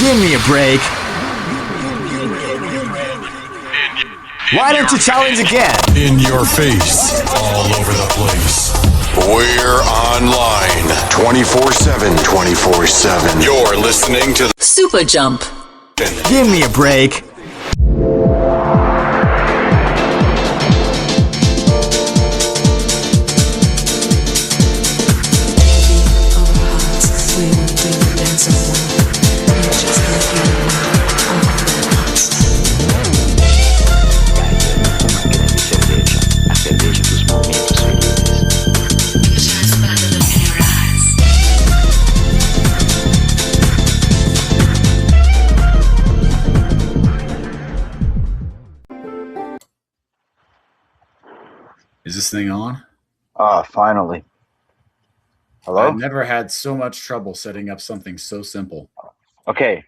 Give me a break. Why don't you challenge again? In your face, all over the place. We're online 24/7. 24/7. You're listening to SUPERJUMP. Give me a break. Is this thing on? Finally. Hello? I've never had so much trouble setting up something so simple. Okay.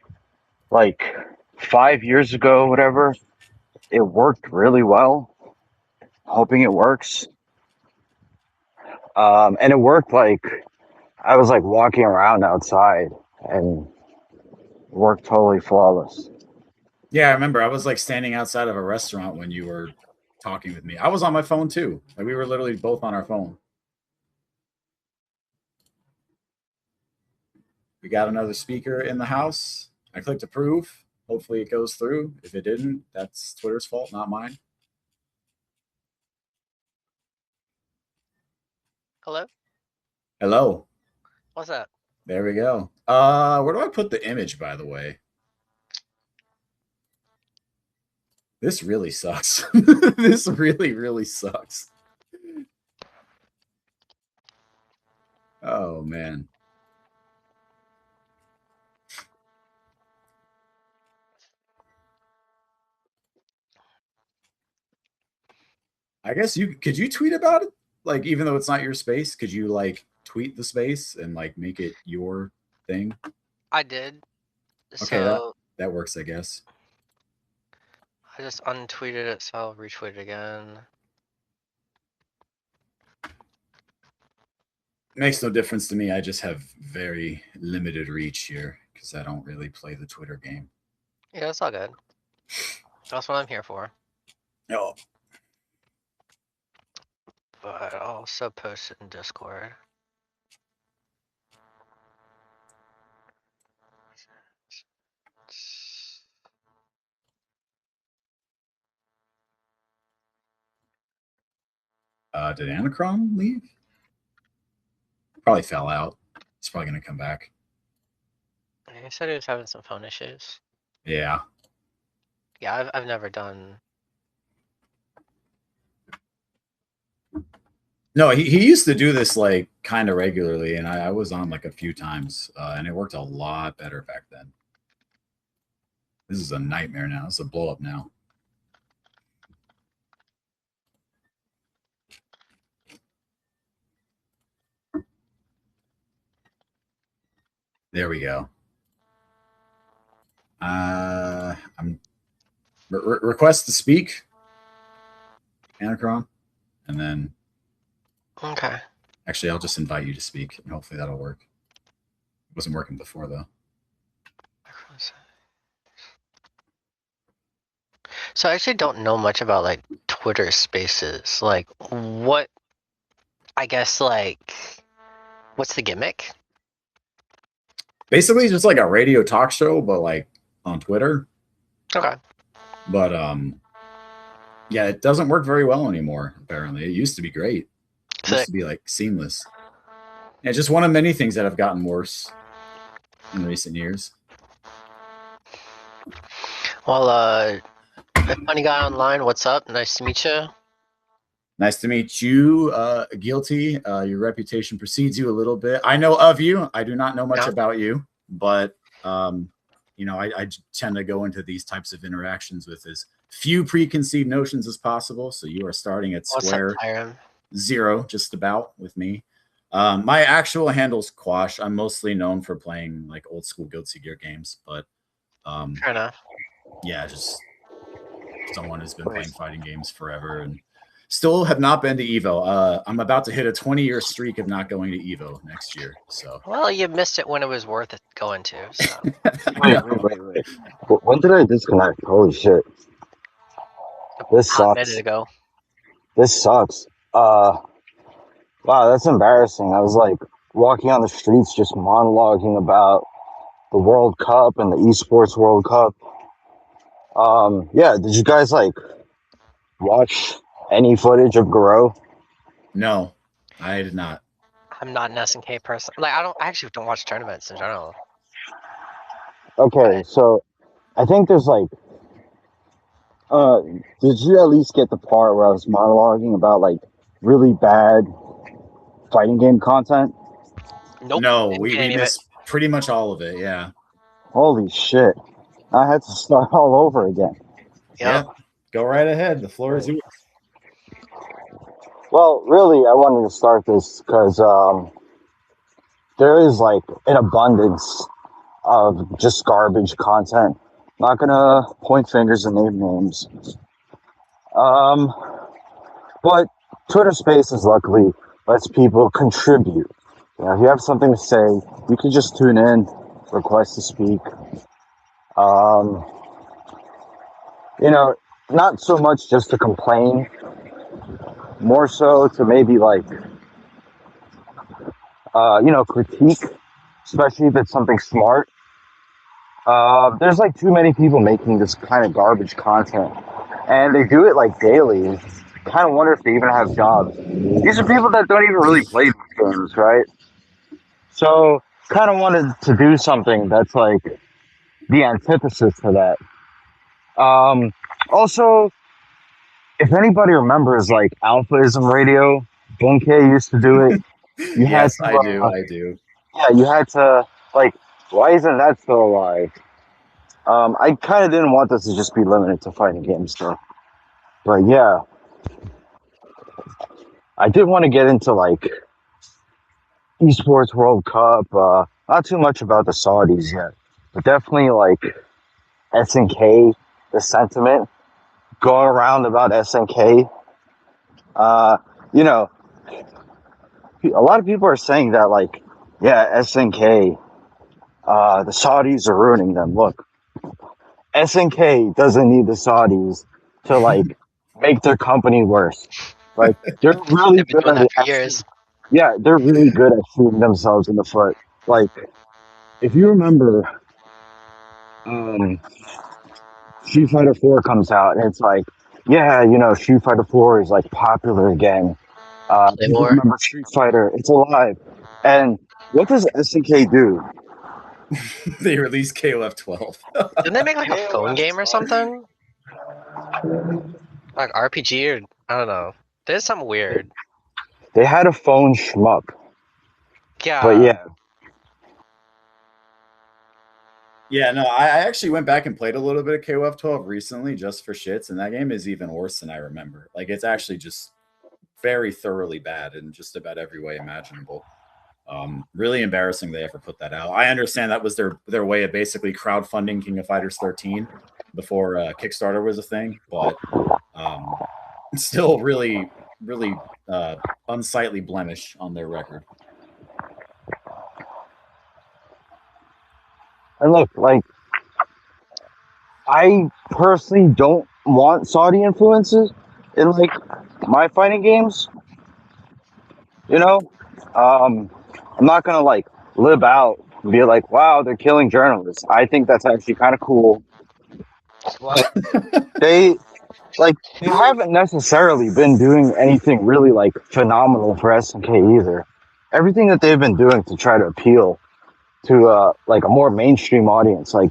Like 5 years ago, whatever, it worked really well. Hoping it works. And it worked like I was like walking around outside and it worked totally flawless. Yeah, I remember I was like standing outside of a restaurant when you were talking with me. I was on my phone too. Like we were literally both on our phone. We got another speaker in the house. I clicked approve. Hopefully it goes through. If it didn't, that's Twitter's fault, not mine. Hello? Hello. What's up? There we go. Where do I put the image, by the way? This really sucks. This really, really sucks. Oh, man. I guess could you tweet about it? Like, even though it's not your space, could you like tweet the space and like make it your thing? I did. Okay, So that works, I guess. I just untweeted it, so I'll retweet it again. Makes no difference to me. I just have very limited reach here because I don't really play the Twitter game. Yeah, it's all good. That's what I'm here for. Oh. But I'll also post it in Discord. Did ANAKRON leave? Probably fell out. He's probably going to come back. He said he was having some phone issues. Yeah. Yeah, I've never done. No, he used to do this like kind of regularly, and I was on like a few times, and it worked a lot better back then. This is a nightmare now. It's a blow up now. There we go. I'm request to speak, ANAKRON, and then Okay. actually I'll just invite you to speak, and hopefully that'll work. It wasn't working before though. So I actually don't know much about like Twitter Spaces. Like what? I guess like what's the gimmick? Basically, just like a radio talk show, but like on Twitter. Okay. But yeah, it doesn't work very well anymore. Apparently, it used to be great. It used to be like seamless. Yeah, just one of many things that have gotten worse in recent years. Well, funny guy online, what's up? Nice to meet you. Nice to meet you, gllty. Your reputation precedes you a little bit. I know of you. I do not know much about you, but you know, I tend to go into these types of interactions with as few preconceived notions as possible. So you are starting at square zero, just about, with me. My actual handle's Quash. I'm mostly known for playing like old school Guilty Gear games, but fair enough. Yeah, just someone who's been playing fighting games forever and Still have not been to Evo. I'm about to hit a 20-year streak of not going to Evo next year. So, Well, you missed it when it was worth it going to. So. Wait. When did I disconnect? Holy shit. This Hot sucks. minute ago. This sucks. Wow, that's embarrassing. I was like walking on the streets just monologuing about the World Cup and the esports World Cup. Yeah, did you guys like watch any footage of Garo? no, I did not. I'm not an SNK person. Like, I actually don't watch tournaments in general. Okay, so I think there's like did you at least get the part where I was monologuing about like really bad fighting game content? Nope. No, didn't we get any of it. missed pretty much all of it. Yeah. Holy shit. I had to start all over again. Yeah. Go right ahead. The floor is yours. Well, really, I wanted to start this because there is like an abundance of just garbage content. Not gonna point fingers and name names. But Twitter Spaces luckily lets people contribute. You know, if you have something to say, you can just tune in, request to speak. You know, not so much just to complain, more so to maybe like, you know, critique, especially if it's something smart. There's like too many people making this kind of garbage content, and they do it like daily. Kind of wonder if they even have jobs. These are people that don't even really play these games, right? So, kind of wanted to do something that's like the antithesis to that. Also, if anybody remembers like Alphaism Radio, Bunke used to do it. You had Yes, to, I do. I do. yeah, you had to like. Why isn't that still alive? I kind of didn't want this to just be limited to fighting games stuff, but yeah, I did want to get into like esports World Cup. Not too much about the Saudis yet, but definitely like SNK, the sentiment going around about SNK. You know, a lot of people are saying that like, yeah, SNK, the Saudis are ruining them. Look, SNK doesn't need the Saudis to like make their company worse. Like they're really They've been good doing that for at years. yeah, they're really good at shooting themselves in the foot. Like if you remember, Street Fighter 4 comes out and it's like, yeah, you know, Street Fighter 4 is like popular again. They People were. remember Street Fighter, it's alive. And what does SNK do? They released KOF 12. Didn't they make like a phone game or something? Like RPG or I don't know. There's something weird. They had a phone shmup. Yeah. But yeah, Yeah, no, I actually went back and played a little bit of KOF 12 recently just for shits, and that game is even worse than I remember. Like, it's actually just very thoroughly bad in just about every way imaginable. Really embarrassing they ever put that out. I understand that was their way of basically crowdfunding King of Fighters 13 before Kickstarter was a thing, but still really unsightly blemish on their record. and look, like I personally don't want Saudi influences in like my fighting games. You know, I'm not gonna like live out and be like, wow, they're killing journalists. I think that's actually kind of cool. What? They they haven't necessarily been doing anything really like phenomenal for SNK either. Everything that they've been doing to try to appeal to like a more mainstream audience, like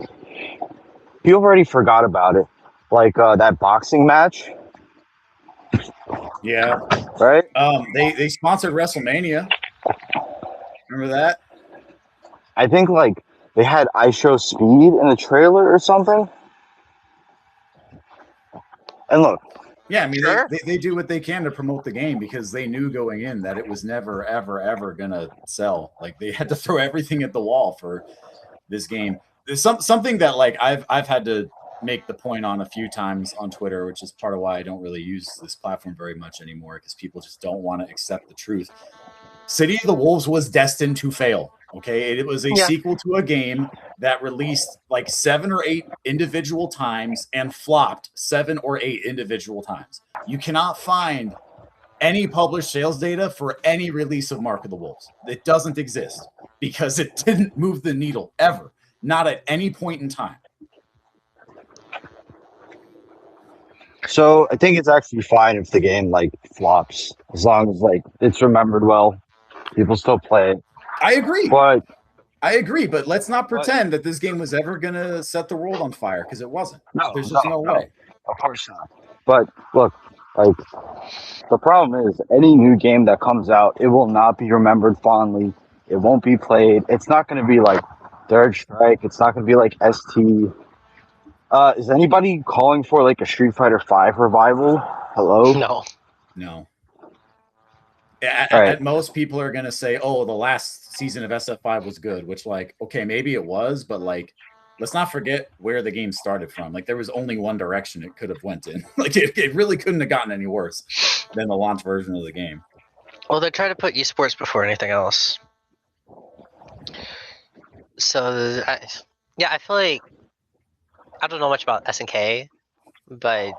people already forgot about it. Like that boxing match, Yeah. right? They sponsored WrestleMania. Remember that? I think like they had I Show Speed in the trailer or something. And look, Yeah, I mean, Sure. they do what they can to promote the game because they knew going in that it was never, ever, ever gonna sell. Like they had to throw everything at the wall for this game. There's something that like I've had to make the point on a few times on Twitter, which is part of why I don't really use this platform very much anymore, because people just don't want to accept the truth. City of the Wolves was destined to fail. Okay, it was a sequel to a game that released like 7 or 8 individual times and flopped 7 or 8 individual times. You cannot find any published sales data for any release of Mark of the Wolves. It doesn't exist because it didn't move the needle ever, not at any point in time. So I think it's actually fine if the game like flops, as long as like it's remembered well. People still play it. I agree. But let's not pretend that this game was ever going to set the world on fire, because it wasn't. There's just no way. Of course not. But look, like the problem is any new game that comes out, it will not be remembered fondly. It won't be played. It's not going to be like Third Strike. It's not going to be like ST. Is anybody calling for like a Street Fighter V revival? Hello? No. At most, people are going to say, oh, the last season of SF5 was good, which, like, okay, maybe it was, but, like, let's not forget where the game started from. Like, there was only one direction it could have went in. Like, it really couldn't have gotten any worse than the launch version of the game. Well, they try to put esports before anything else. So, I feel like I don't know much about SNK, but,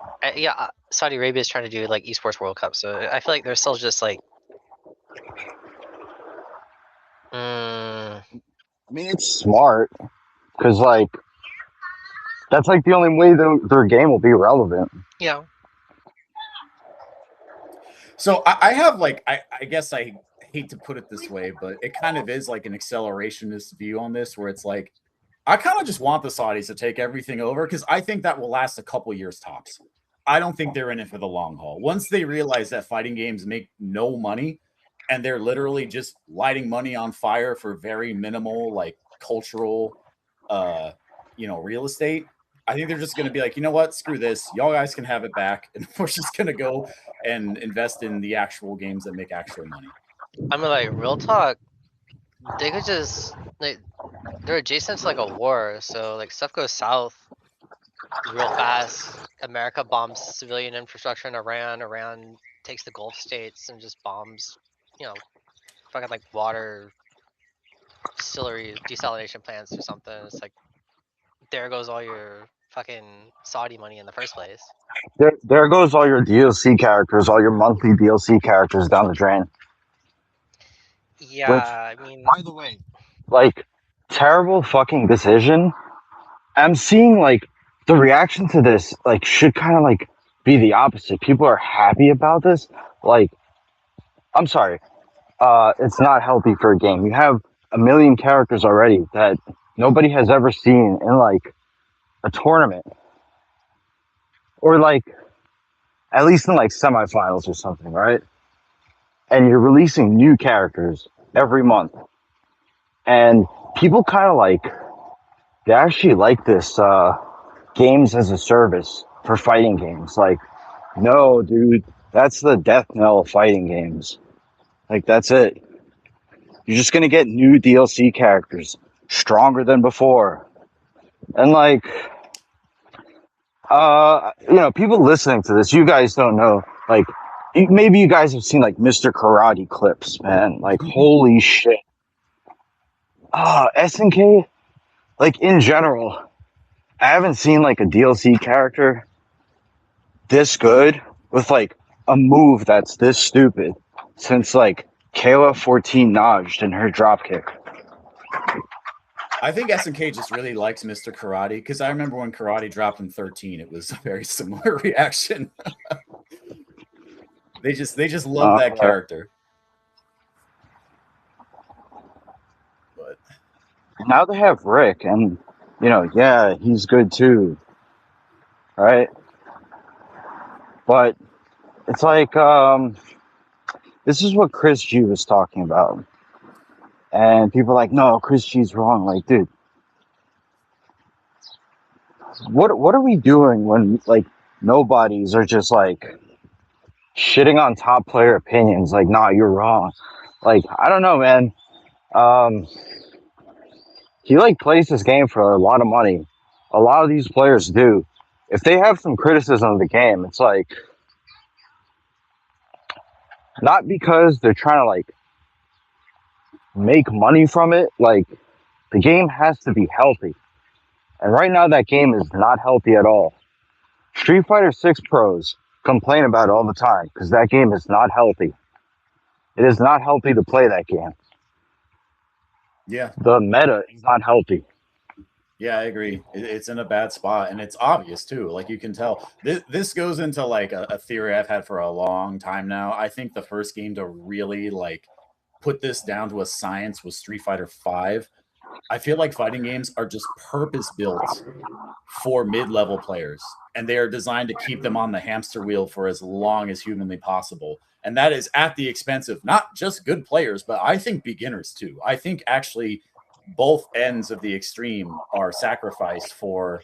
Saudi Arabia is trying to do, like, esports World Cup, so I feel like they're still just, like, I mean, it's smart because, like, that's like the only way their game will be relevant. Yeah. So I have like I guess I hate to put it this way, but it kind of is like an accelerationist view on this, where it's like I kind of just want the Saudis to take everything over, because I think that will last a couple years tops. I don't think they're in it for the long haul. Once they realize that fighting games make no money, and they're literally just lighting money on fire for very minimal, like, cultural, real estate, I think they're just going to be like, you know what? Screw this. Y'all guys can have it back. And we're just going to go and invest in the actual games that make actual money. I mean, like, real talk, they could just, like, they're adjacent to, like, a war. So, like, stuff goes south real fast. America bombs civilian infrastructure in Iran. Iran takes the Gulf states and just bombs, fucking like water distillery desalination plants or something. It's like, there goes all your fucking Saudi money in the first place. There goes all your DLC characters, all your monthly DLC characters down the drain. Yeah, Which, I mean, by the way, like, terrible fucking decision. I'm seeing like the reaction to this like should kind of like be the opposite. People are happy about this. Like, I'm sorry. It's not healthy for a game. You have a million characters already that nobody has ever seen in like a tournament, or like at least in like semifinals or something, right? And you're releasing new characters every month, and people kind of like, they actually like this games as a service for fighting games. Like, no, dude, that's the death knell of fighting games. Like, that's it. You're just gonna get new DLC characters, stronger than before. And like, people listening to this, you guys don't know, like, maybe you guys have seen like Mr. Karate clips, man. Like, holy shit. SNK, like, in general, I haven't seen like a DLC character this good with like a move that's this stupid since like Kayla 14 Najd and her dropkick. I think SNK just really likes Mr. Karate, because I remember when Karate dropped in 13, it was a very similar reaction. They just love that character. But now they have Rick, and he's good too, right? But it's like this is what Chris G was talking about. And people are like, no, Chris G's wrong. Like, dude, what are we doing when like nobodies are just like shitting on top player opinions? Like, nah, you're wrong. Like, I don't know, man. He like plays this game for a lot of money. A lot of these players do. if they have some criticism of the game, it's like not because they're trying to like make money from it. Like the game has to be healthy, and right now that game is not healthy at all. Street Fighter 6 pros complain about it all the time because that game is not healthy. It is not healthy to play that game. Yeah. The meta is not healthy. Yeah, I agree. It's in a bad spot, and it's obvious too. Like you can tell. This goes into like a theory I've had for a long time now. I think the first game to really like put this down to a science was Street Fighter V. I feel like fighting games are just purpose built for mid-level players, and they are designed to keep them on the hamster wheel for as long as humanly possible. And that is at the expense of not just good players, but I think beginners too. I think actually both ends of the extreme are sacrificed for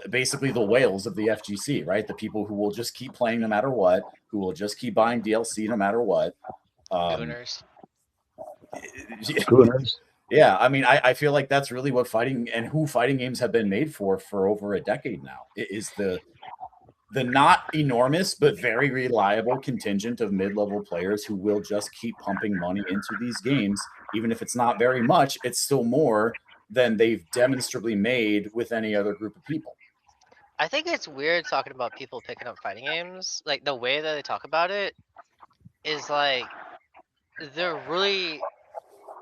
basically the whales of the FGC, right? The people who will just keep playing no matter what, who will just keep buying DLC no matter what. Gooners. Schooners. Yeah, I mean, I feel like that's really what fighting and who fighting games have been made for over a decade now. It is the not enormous but very reliable contingent of mid-level players who will just keep pumping money into these games. Even if it's not very much, it's still more than they've demonstrably made with any other group of people. I think it's weird talking about people picking up fighting games. Like the way that they talk about it is like they're really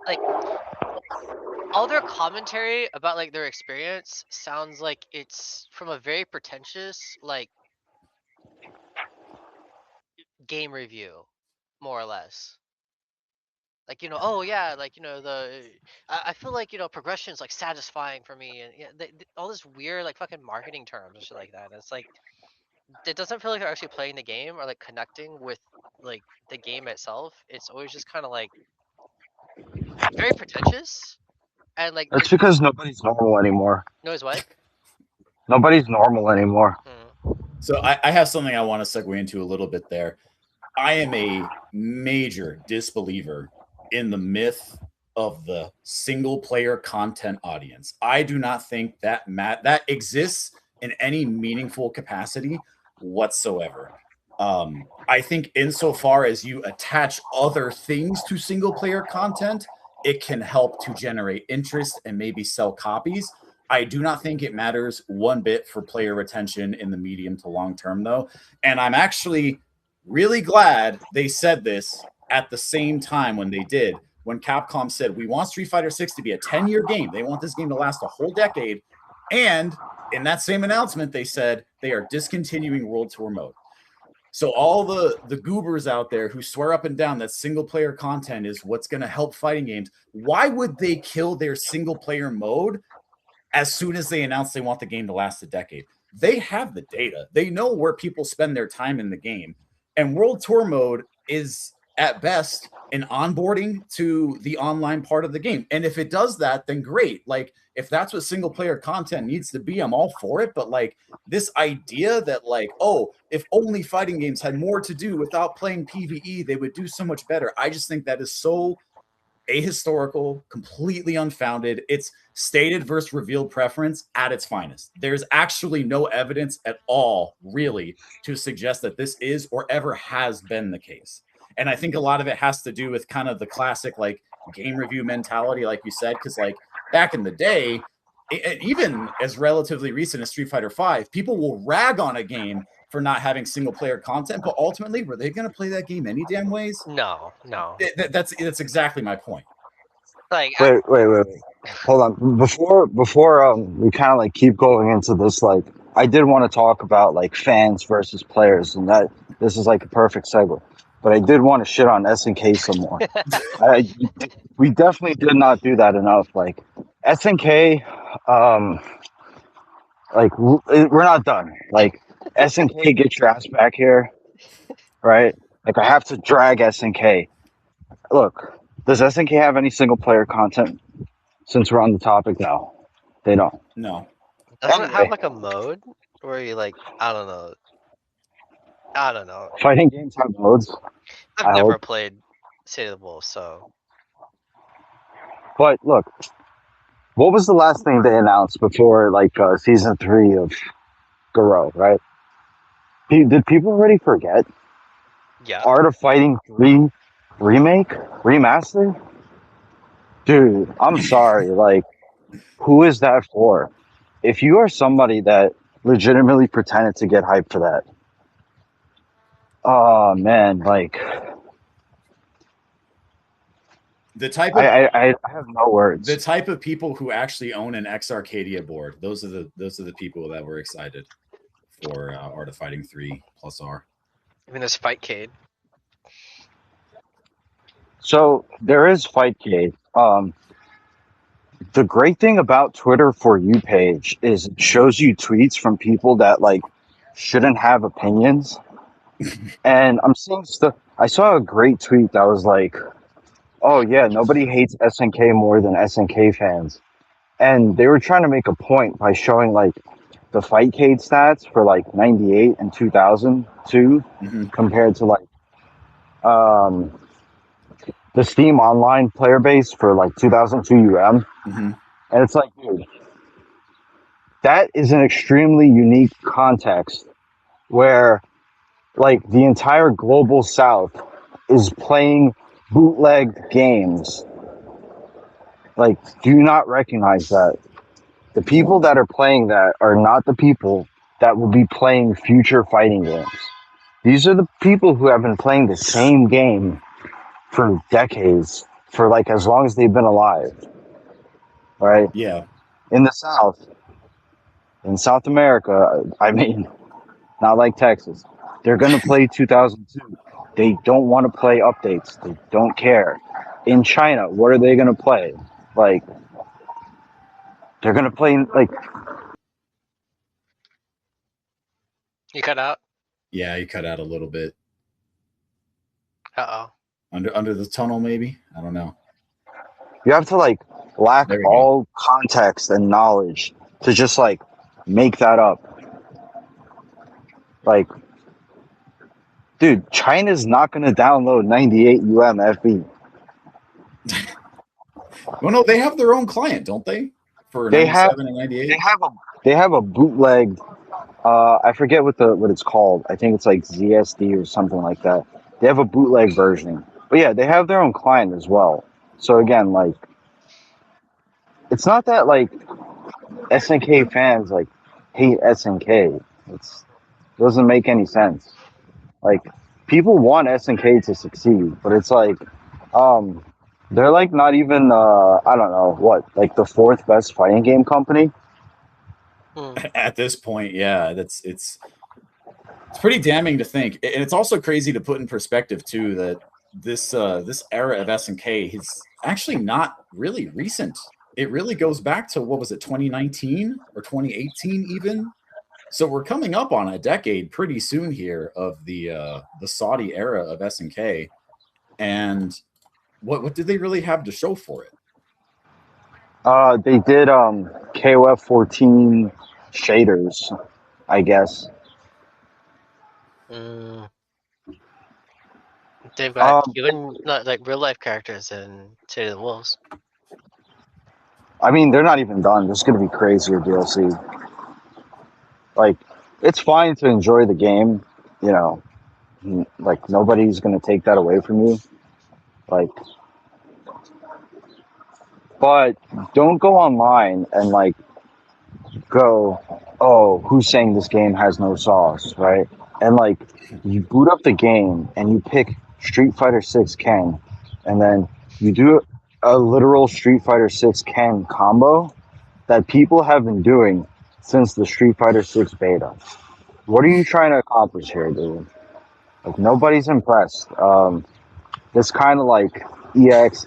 like all their commentary about like their experience sounds like it's from a very pretentious like game review, more or less. Like, oh yeah, like, I feel like, progression's like satisfying for me, and all this weird like fucking marketing terms and shit like that. It's like, it doesn't feel like they're actually playing the game or like connecting with like the game itself. It's always just kind of like very pretentious and like That's because nobody's normal anymore. knows what? Nobody's normal anymore. So I have something I want to segue into a little bit there. I am a major disbeliever in the myth of the single player content audience. I do not think that that exists in any meaningful capacity whatsoever. I think insofar as you attach other things to single player content, it can help to generate interest and maybe sell copies. I do not think it matters one bit for player retention in the medium to long term, though. And I'm actually really glad they said this at the same time when they did. When Capcom said, we want Street Fighter 6 to be a 10-year game. They want this game to last a whole decade. And in that same announcement, they said they are discontinuing World Tour mode. So all the goobers out there who swear up and down that single player content is what's going to help fighting games, why would they kill their single player mode as soon as they announce they want the game to last a decade? They have the data. They know where people spend their time in the game. And World Tour mode is at best an onboarding to the online part of the game. And if it does that, then great. Like if that's what single player content needs to be, I'm all for it. But like this idea that like, oh, if only fighting games had more to do without playing PvE, they would do so much better. I just think that is so ahistorical, completely unfounded. It's stated versus revealed preference at its finest. There's actually no evidence at all, really, to suggest that this is or ever has been the case. And I think a lot of it has to do with kind of the classic like game review mentality, like you said, because like back in the day, even as relatively recent as Street Fighter V, people will rag on a game for not having single player content, but ultimately, were they going to play that game any damn ways? No. That's exactly my point. Like Wait. Hold on. Before we kind of like keep going into this, like I did want to talk about like fans versus players, and that this is like a perfect segue. But I did want to shit on SNK some more. We definitely did not do that enough. Like SNK, like we're not done. Like SNK, get your ass back here, right? Like I have to drag SNK. Look, does SNK have any single player content? Since we're on the topic now, they don't. No. doesn't it Anyway. have like a mode where you like I don't know. Fighting games have modes, I've never hope. played City of the Wolves, so but look, what was the last thing they announced before like season 3 of Garo, right? Did people already forget Yeah. Art of Fighting 3 remake? Remaster? Dude, I'm sorry. Like, who is that for? If you are somebody that legitimately pretended to get hyped for that, oh man, like The type of I have no words. the type of people who actually own an X Arcadia board. Those are the people that were excited for Art of Fighting 3 plus R. Even this Fightcade. So there is Fightcade. The great thing about Twitter For You page is it shows you tweets from people that like shouldn't have opinions. And I'm seeing stuff. I saw a great tweet that was like, "Oh yeah, nobody hates SNK more than SNK fans," and they were trying to make a point by showing like the Fightcade stats for like '98 and 2002 compared to like um, the Steam Online player base for like 2002 UM. And it's like, dude, that is an extremely unique context where like the entire global south is playing bootlegged games. Like, do you not recognize that? The people that are playing that are not the people that will be playing future fighting games. These are the people who have been playing the same game for decades, for like as long as they've been alive. Right? Yeah. In the South, in South America, I mean, not like Texas, they're going to play 2002. They don't want to play updates. They don't care. In China, what are they going to play? Like, they're going to play, like... You cut out? Yeah, you cut out a little bit. Uh-oh. Under the tunnel, maybe? I don't know. You have to, like, lack There we all context and knowledge to just, like, make that up. Like, dude, China's not going to download 98 UMFB. Well, no, they have their own client, don't they? For They 97 and 98? They have a bootlegged, I forget what it's called. I think it's like ZSD or something like that. They have a bootleg version. But yeah, they have their own client as well. So again, like, it's not that like SNK fans like hate SNK. It doesn't make any sense. Like, people want SNK to succeed, but it's like, they're like not even I don't know what, like the fourth best fighting game company. At this point, yeah, it's pretty damning to think, and it's also crazy to put in perspective too that this era of SNK is actually not really recent. It really goes back to, what was it, 2019 or 2018 even? So we're coming up on a decade pretty soon here of the Saudi era of SNK, and what did they really have to show for it? They did KOF 14 shaders, I guess. They've got even like real life characters in City of the Wolves. I mean, they're not even done. There's going to be crazier DLC. Like, it's fine to enjoy the game, you know. Like, nobody's going to take that away from you. Like, but don't go online and, like, go, oh, who's saying this game has no sauce, right? And, like, you boot up the game and you pick Street Fighter 6 Ken, and then you do a literal Street Fighter 6 Ken combo that people have been doing since the Street Fighter 6 beta. What are you trying to accomplish here, dude? Like, nobody's impressed. It's kind of like EX.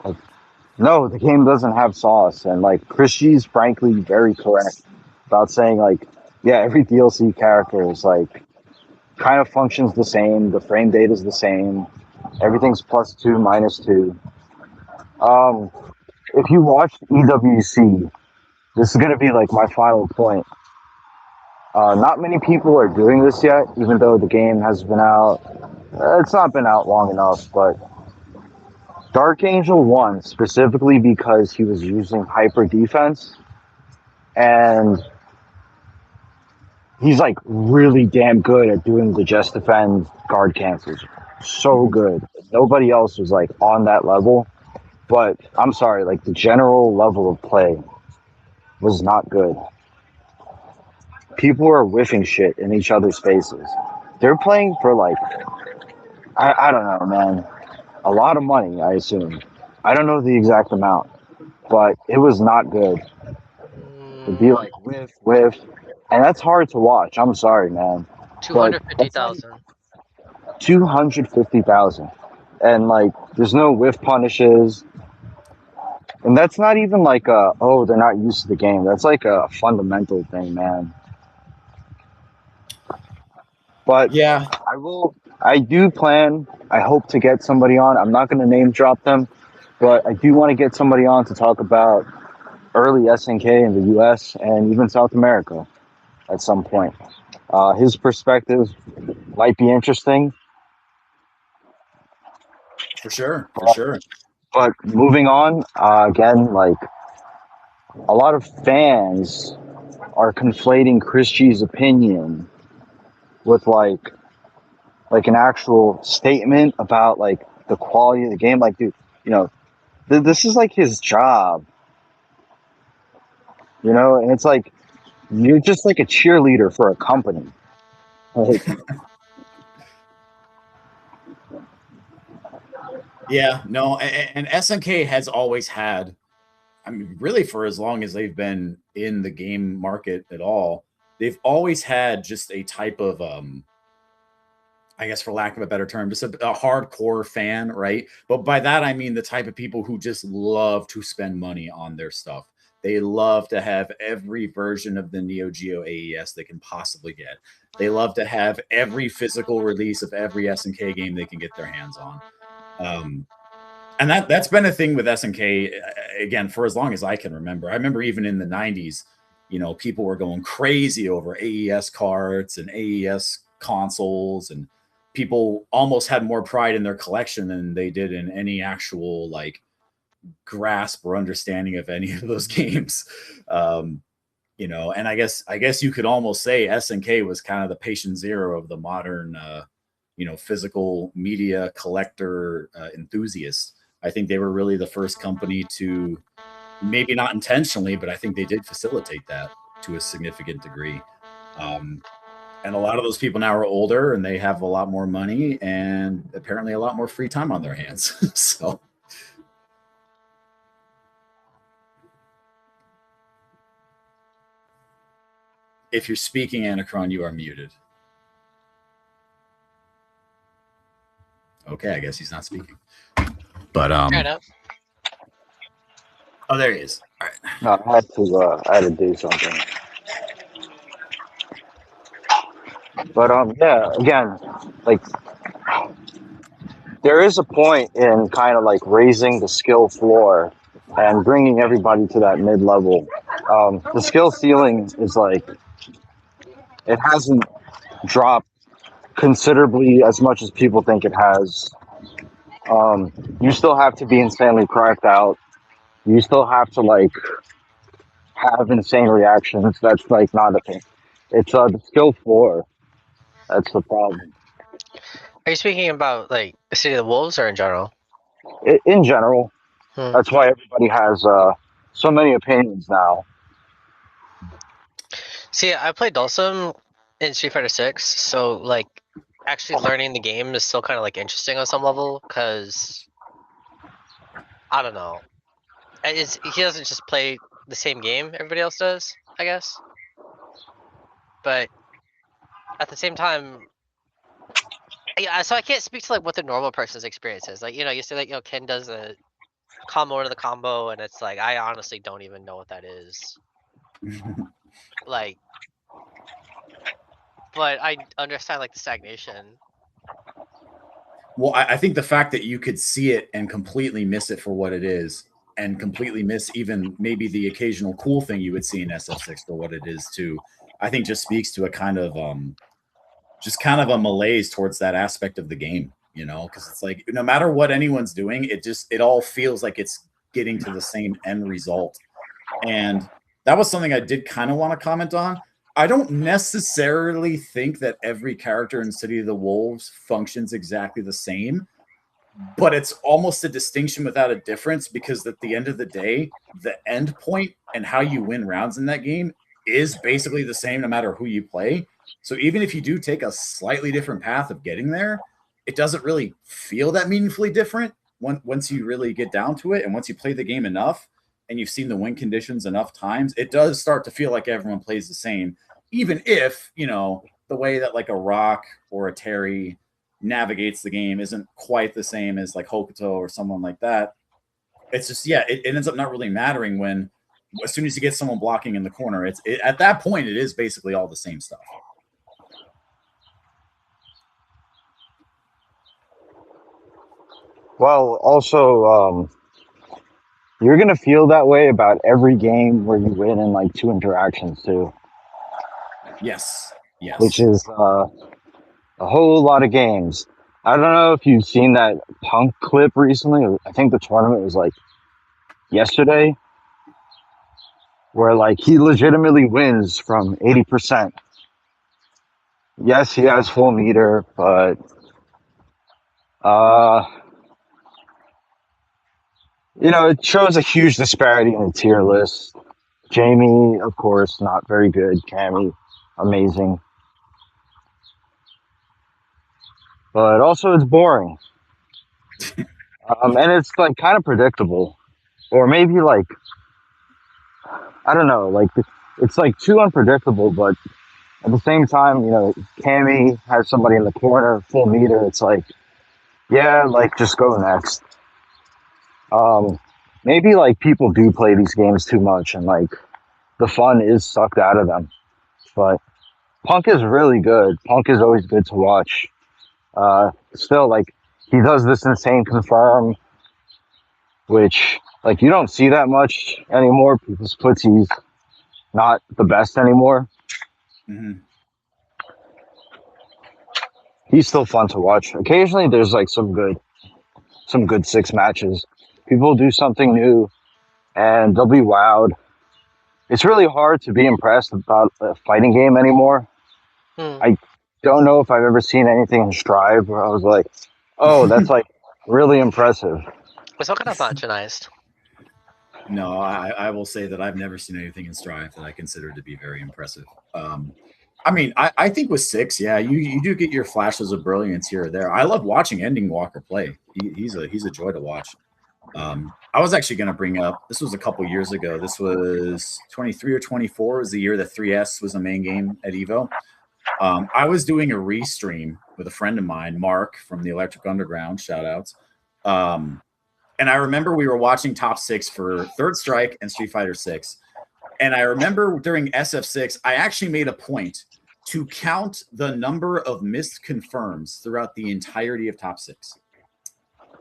Like, no, the game doesn't have sauce. And, like, Chrissy's frankly very correct about saying, like, yeah, every DLC character is, like, kind of functions the same. The frame date is the same. Everything's +2, -2. If you watched EWC, this is going to be, like, my final point. Not many people are doing this yet, even though the game has been out. It's not been out long enough, but Dark Angel won specifically because he was using hyper defense, and he's like really damn good at doing the just defend guard cancels. So good. Nobody else was like on that level. But I'm sorry, like the general level of play was not good. People are whiffing shit in each other's faces. They're playing for like I don't know, man. A lot of money, I assume. I don't know the exact amount, but it was not good. To be Mm, like whiff, and that's hard to watch. I'm sorry, man, but that's like 250,000. 250,000, and like there's no whiff punishes, and that's not even like oh they're not used to the game. That's like a fundamental thing, man. But Yeah, I will. I do plan. I hope to get somebody on. I'm not going to name drop them, but I do want to get somebody on to talk about early SNK in the U.S. and even South America at some point. His perspective might be interesting. for sure, for sure. But moving on, again, like a lot of fans are conflating Chris G's opinion with like an actual statement about like the quality of the game. Like, dude, you know, this is like his job, you know, and it's like you're just like a cheerleader for a company. Like, Yeah, no, and SNK has always had, I mean, really for as long as they've been in the game market at all, they've always had just a type of I guess for lack of a better term, just a hardcore fan, right? But by that I mean the type of people who just love to spend money on their stuff. They love to have every version of the Neo Geo AES they can possibly get. They love to have every physical release of every SNK game they can get their hands on. Um, and that's been a thing with SNK again for as long as I can remember. I remember even in the 90s, you know, people were going crazy over AES carts and AES consoles, and people almost had more pride in their collection than they did in any actual like grasp or understanding of any of those games. Um, you know, and I guess you could almost say SNK was kind of the patient zero of the modern you know, physical media collector enthusiast. I think they were really the first company to, maybe not intentionally, but I think they did facilitate that to a significant degree. And a lot of those people now are older and they have a lot more money and apparently a lot more free time on their hands. So if you're speaking, ANAKRON, you are muted. Okay, I guess he's not speaking. But Fair enough. oh, there he is. All right. no, I had to do something. But yeah, again, like there is a point in kind of like raising the skill floor and bringing everybody to that mid level. The skill ceiling is like it hasn't dropped considerably as much as people think it has. You still have to be insanely cracked out. You still have to like have insane reactions. That's like not a thing. It's the skill floor. That's the problem. Are you speaking about like the City of the Wolves or in general? In general, Hmm. that's why everybody has so many opinions now. See, I played Dulcim in Street Fighter 6, so like actually learning the game is still kind of like interesting on some level because I don't know. He doesn't just play the same game everybody else does, I guess. But at the same time, yeah. So I can't speak to like what the normal person's experience is. Like you say like Ken does a combo into the combo, and it's like I honestly don't even know what that is. Like, but I understand like the stagnation. Well, I think the fact that you could see it and completely miss it for what it is, and completely miss even maybe the occasional cool thing you would see in SF6 for what it is too, I think just speaks to a kind of just kind of a malaise towards that aspect of the game, you know, because it's like no matter what anyone's doing, it all feels like it's getting to the same end result. And that was something I did kind of want to comment on. I don't necessarily think that every character in City of the Wolves functions exactly the same, but it's almost a distinction without a difference because at the end of the day, the end point and how you win rounds in that game is basically the same no matter who you play. So even if you do take a slightly different path of getting there, it doesn't really feel that meaningfully different once you really get down to it. And once you play the game enough and you've seen the win conditions enough times, it does start to feel like everyone plays the same, even if, you know, the way that like a Rock or a Terry navigates the game isn't quite the same as like Hokuto or someone like that. It's just, yeah, it ends up not really mattering when, as soon as you get someone blocking in the corner, at that point, it is basically all the same stuff. Well, also, you're gonna feel that way about every game where you win in like 2 interactions too. Yes. Yes. Which is a whole lot of games. I don't know if you've seen that Punk clip recently. I think the tournament was like yesterday, where like he legitimately wins from 80%. Yes, he has full meter, but you know, it shows a huge disparity in the tier list. Jamie, of course, not very good. Cammy, amazing. But also it's boring. And it's like kind of predictable. Or maybe like, I don't know, like it's like too unpredictable, but at the same time, you know, Cammy has somebody in the corner, full meter. It's like, yeah, like just go next. Maybe like people do play these games too much and like the fun is sucked out of them. But Punk is really good. Punk is always good to watch. Still, like he does this insane confirm, which like you don't see that much anymore because Footsie's not the best anymore. Mm-hmm. He's still fun to watch. Occasionally, there's like some good 6 matches. People do something new, and they'll be wowed. It's really hard to be impressed about a fighting game anymore. I don't know if I've ever seen anything in Strive where I was like, "Oh, that's like really impressive." Was all kind of homogenized. No, I will say that I've never seen anything in Strive that I consider to be very impressive. I mean, I think with 6, yeah, you do get your flashes of brilliance here or there. I love watching Ending Walker play. He's a joy to watch. I was actually going to bring up, this was a couple years ago. This was 23 or 24 was the year that 3S was a main game at EVO. I was doing a restream with a friend of mine, Mark from the Electric Underground, shout outs. And I remember we were watching Top 6 for Third Strike and Street Fighter 6. And I remember during SF6, I actually made a point to count the number of missed confirms throughout the entirety of Top 6.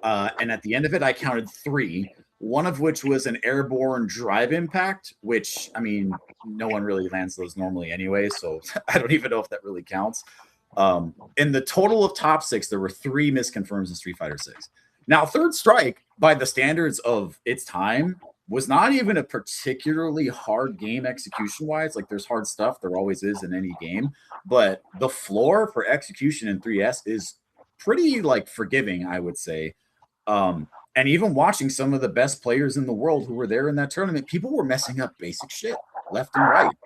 And at the end of it, I counted 3, one of which was an airborne drive impact, which, I mean, no one really lands those normally anyway, so I don't even know if that really counts. In the total of Top 6, there were 3 misconfirms in Street Fighter 6. Now, Third Strike, by the standards of its time, was not even a particularly hard game execution-wise. Like, there's hard stuff. There always is in any game. But the floor for execution in 3S is pretty, like, forgiving, I would say. And even watching some of the best players in the world who were there in that tournament, people were messing up basic shit left and right.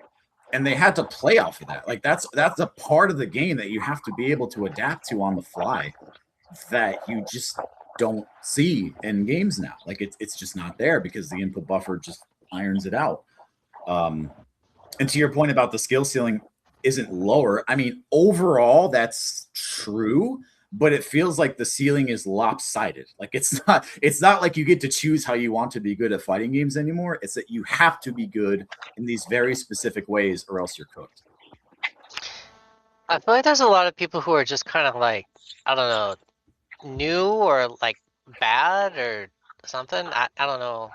And they had to play off of that. Like, that's a part of the game that you have to be able to adapt to on the fly that you just don't see in games now. Like, it's just not there because the input buffer just irons it out. And to your point about the skill ceiling isn't lower, I mean, overall, that's true, but it feels like the ceiling is lopsided. Like, it's not like you get to choose how you want to be good at fighting games anymore. It's that you have to be good in these very specific ways or else you're cooked. I feel like there's a lot of people who are just kind of like, I don't know, new or like bad or something. I don't know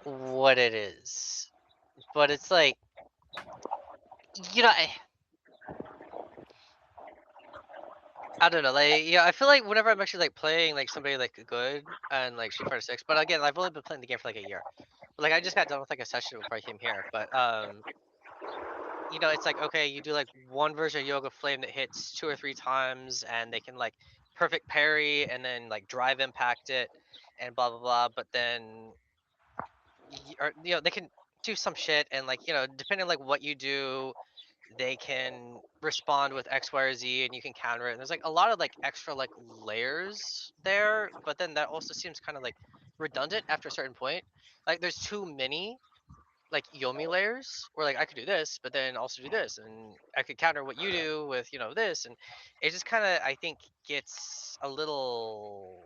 what it is, but it's like, you know, I don't know, like, yeah, I feel like whenever I'm actually like playing like somebody like good and like Street Fighter 6, but again, I've only been playing the game for like a year. Like, I just got done with like a session before I came here, but you know, it's like, okay, you do like one version of Yoga Flame that hits 2 or 3 times, and they can like perfect parry and then like drive impact it, and blah blah blah. But then, or you know, they can do some shit, and like, you know, depending on like what you do, they can respond with X, Y, or Z, and you can counter it. And there's like a lot of like extra like layers there, but then that also seems kind of like redundant after a certain point. Like there's too many like Yomi layers where like I could do this, but then also do this, and I could counter what you do with, you know, this, and it just kind of, I think, gets a little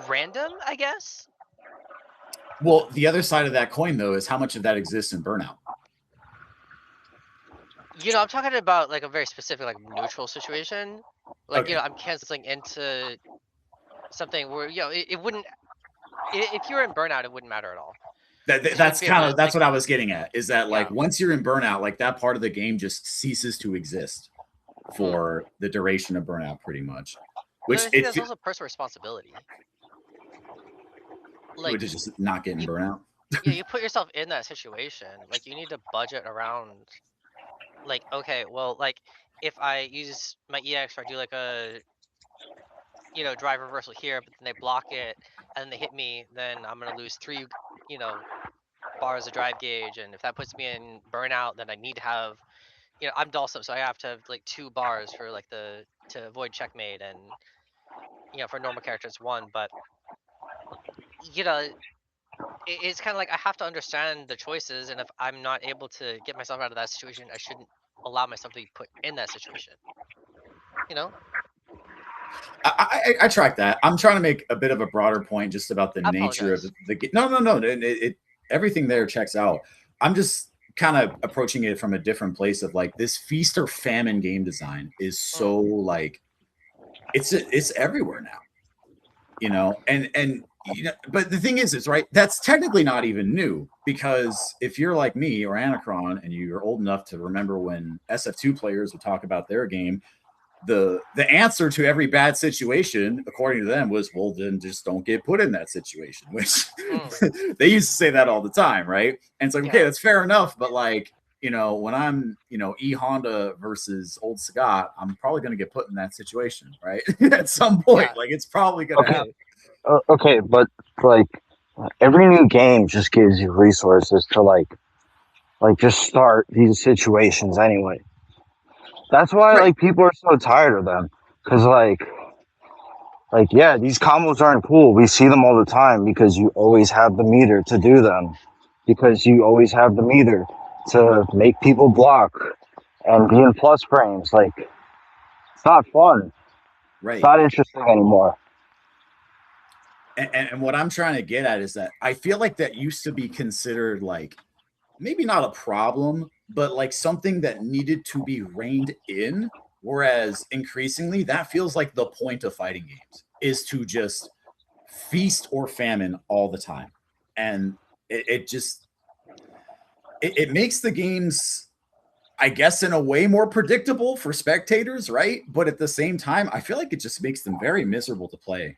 random, I guess. Well, the other side of that coin, though, is how much of that exists in Burnout. You know, I'm talking about like a very specific like neutral situation. Like, Okay. you know, I'm canceling into something where, you know, it wouldn't. If you were in Burnout, it wouldn't matter at all. That's what I was getting at. Is that like Yeah. once you're in Burnout, like that part of the game just ceases to exist for the duration of Burnout, pretty much. Which I think that's also personal responsibility. Like, which is just not getting Burnout. Yeah, you put yourself in that situation. Like, you need to budget around. Like, okay, well, like if I use my EX or I do like a, you know, drive reversal here, but then they block it and then they hit me, then I'm gonna lose 3, you know, bars of drive gauge. And if that puts me in Burnout, then I need to have, you know, I'm Dulcim, so I have to have like 2 bars for like to avoid checkmate, and you know, for normal characters 1. But you know, it's kind of like I have to understand the choices, and if I'm not able to get myself out of that situation, I shouldn't allow myself to be put in that situation. You know? I track that. I'm trying to make a bit of a broader point just about the nature of the game. No. Everything there checks out. I'm just kind of approaching it from a different place of like this feast or famine game design is so like it's everywhere now, you know, and you know, but the thing is right, that's technically not even new, because if you're like me or ANAKRON and you're old enough to remember when SF2 players would talk about their game, the answer to every bad situation, according to them, was, well, then just don't get put in that situation, which they used to say that all the time, right? And it's like, okay, that's fair enough, but like, you know, when I'm, you know, E Honda versus old Sagat, I'm probably going to get put in that situation, right? At some point, like it's probably going to happen. Okay, but like every new game just gives you resources to like just start these situations anyway. That's why like people are so tired of them, because like yeah, these combos aren't cool. We see them all the time because you always have the meter to do them, because you always have the meter to make people block and be in plus frames. Like, it's not fun. Right. It's not interesting anymore. And what I'm trying to get at is that I feel like that used to be considered like maybe not a problem, but like something that needed to be reined in. Whereas increasingly, that feels like the point of fighting games is to just feast or famine all the time. And it makes the games, I guess, in a way more predictable for spectators, right? But at the same time, I feel like it just makes them very miserable to play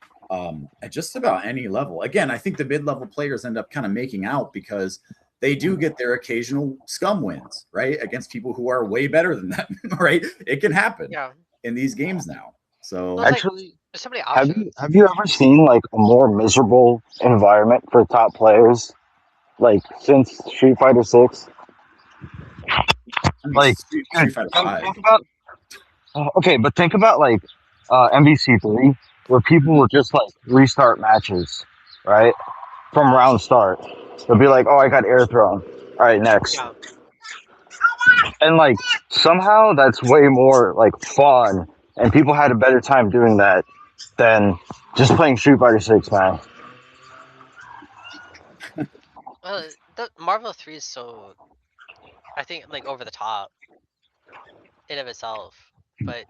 at just about any level. Again, I think the mid-level players end up kind of making out because they do get their occasional scum wins, right? Against people who are way better than them, right? It can happen in these games now. So actually, like, have you ever seen like a more miserable environment for top players, like since Street Fighter 6? I mean, Like Street Fighter 5. Think about, okay, but think about like MVC3, where people will just like restart matches, right? From round start. They'll be like, oh, I got air thrown. All right, next. Yeah. And like somehow that's way more like fun, and people had a better time doing that than just playing Street Fighter 6, man. Well, the Marvel 3 is so, I think, like over the top in of itself, but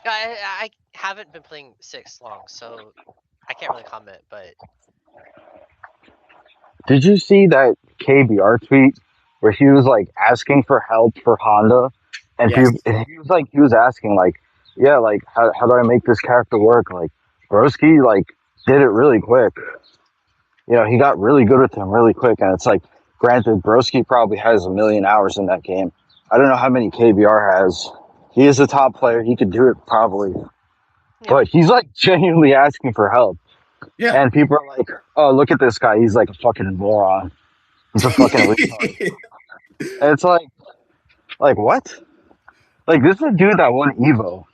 I haven't been playing 6 long, so I can't really comment. But did you see that KBR tweet where he was like asking for help for Honda, and he was asking like, yeah, like how do I make this character work? Like Broski like did it really quick. you know, he got really good with him really quick. And it's like, granted, Broski probably has 1,000,000 hours in that game. I don't know how many KBR has. He is a top player. He could do it probably. Yeah. But he's like genuinely asking for help. Yeah. And people are like, oh, look at this guy. He's like a fucking moron. He's a fucking retard. And it's like what? Like, this is a dude that won Evo.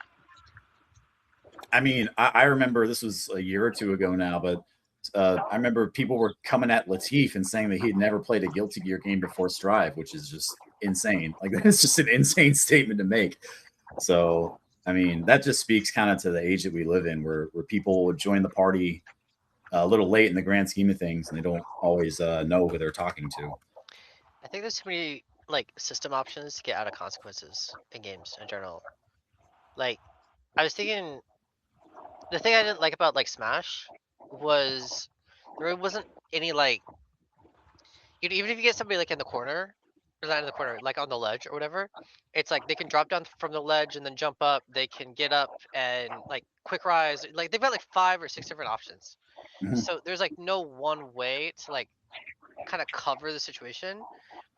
I mean, I remember this was a year or two ago now, but I remember people were coming at Latif and saying that he'd never played a Guilty Gear game before Strive, which is just insane. Like, that's just an insane statement to make. So, I mean, that just speaks kind of to the age that we live in, where people would join the party a little late in the grand scheme of things, and they don't always know who they're talking to. I think there's too many like system options to get out of consequences in games in general. Like, I was thinking, the thing I didn't like about like Smash was there wasn't any like, even if you get somebody like in the corner, or not in the corner, like on the ledge or whatever, it's like they can drop down from the ledge and then jump up. They can get up and like quick rise. Like, they've got like 5 or 6 different options. Mhm. So there's like no one way to like kind of cover the situation.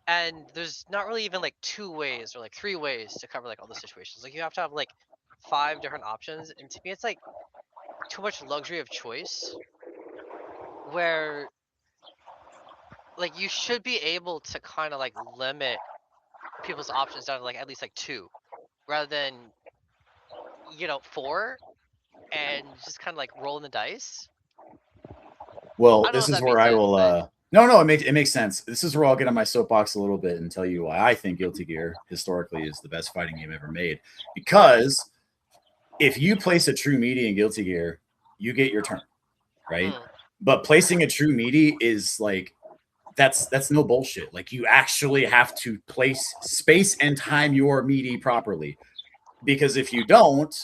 And there's not really even like 2 ways or like 3 ways to cover like all the situations. Like, you have to have like 5 different options. And to me, it's like too much luxury of choice, where like you should be able to kind of like limit people's options down to like at least like 2, rather than, you know, 4, and just kind of like rolling the dice. Well, I don't this know if is that where makes I sense, will. but No, it makes sense. This is where I'll get on my soapbox a little bit and tell you why I think Guilty Gear historically is the best fighting game ever made. Because if you place a true meaty in Guilty Gear, you get your turn, right? But placing a true meaty is like, that's no bullshit. Like, you actually have to place space and time your meaty properly, because if you don't,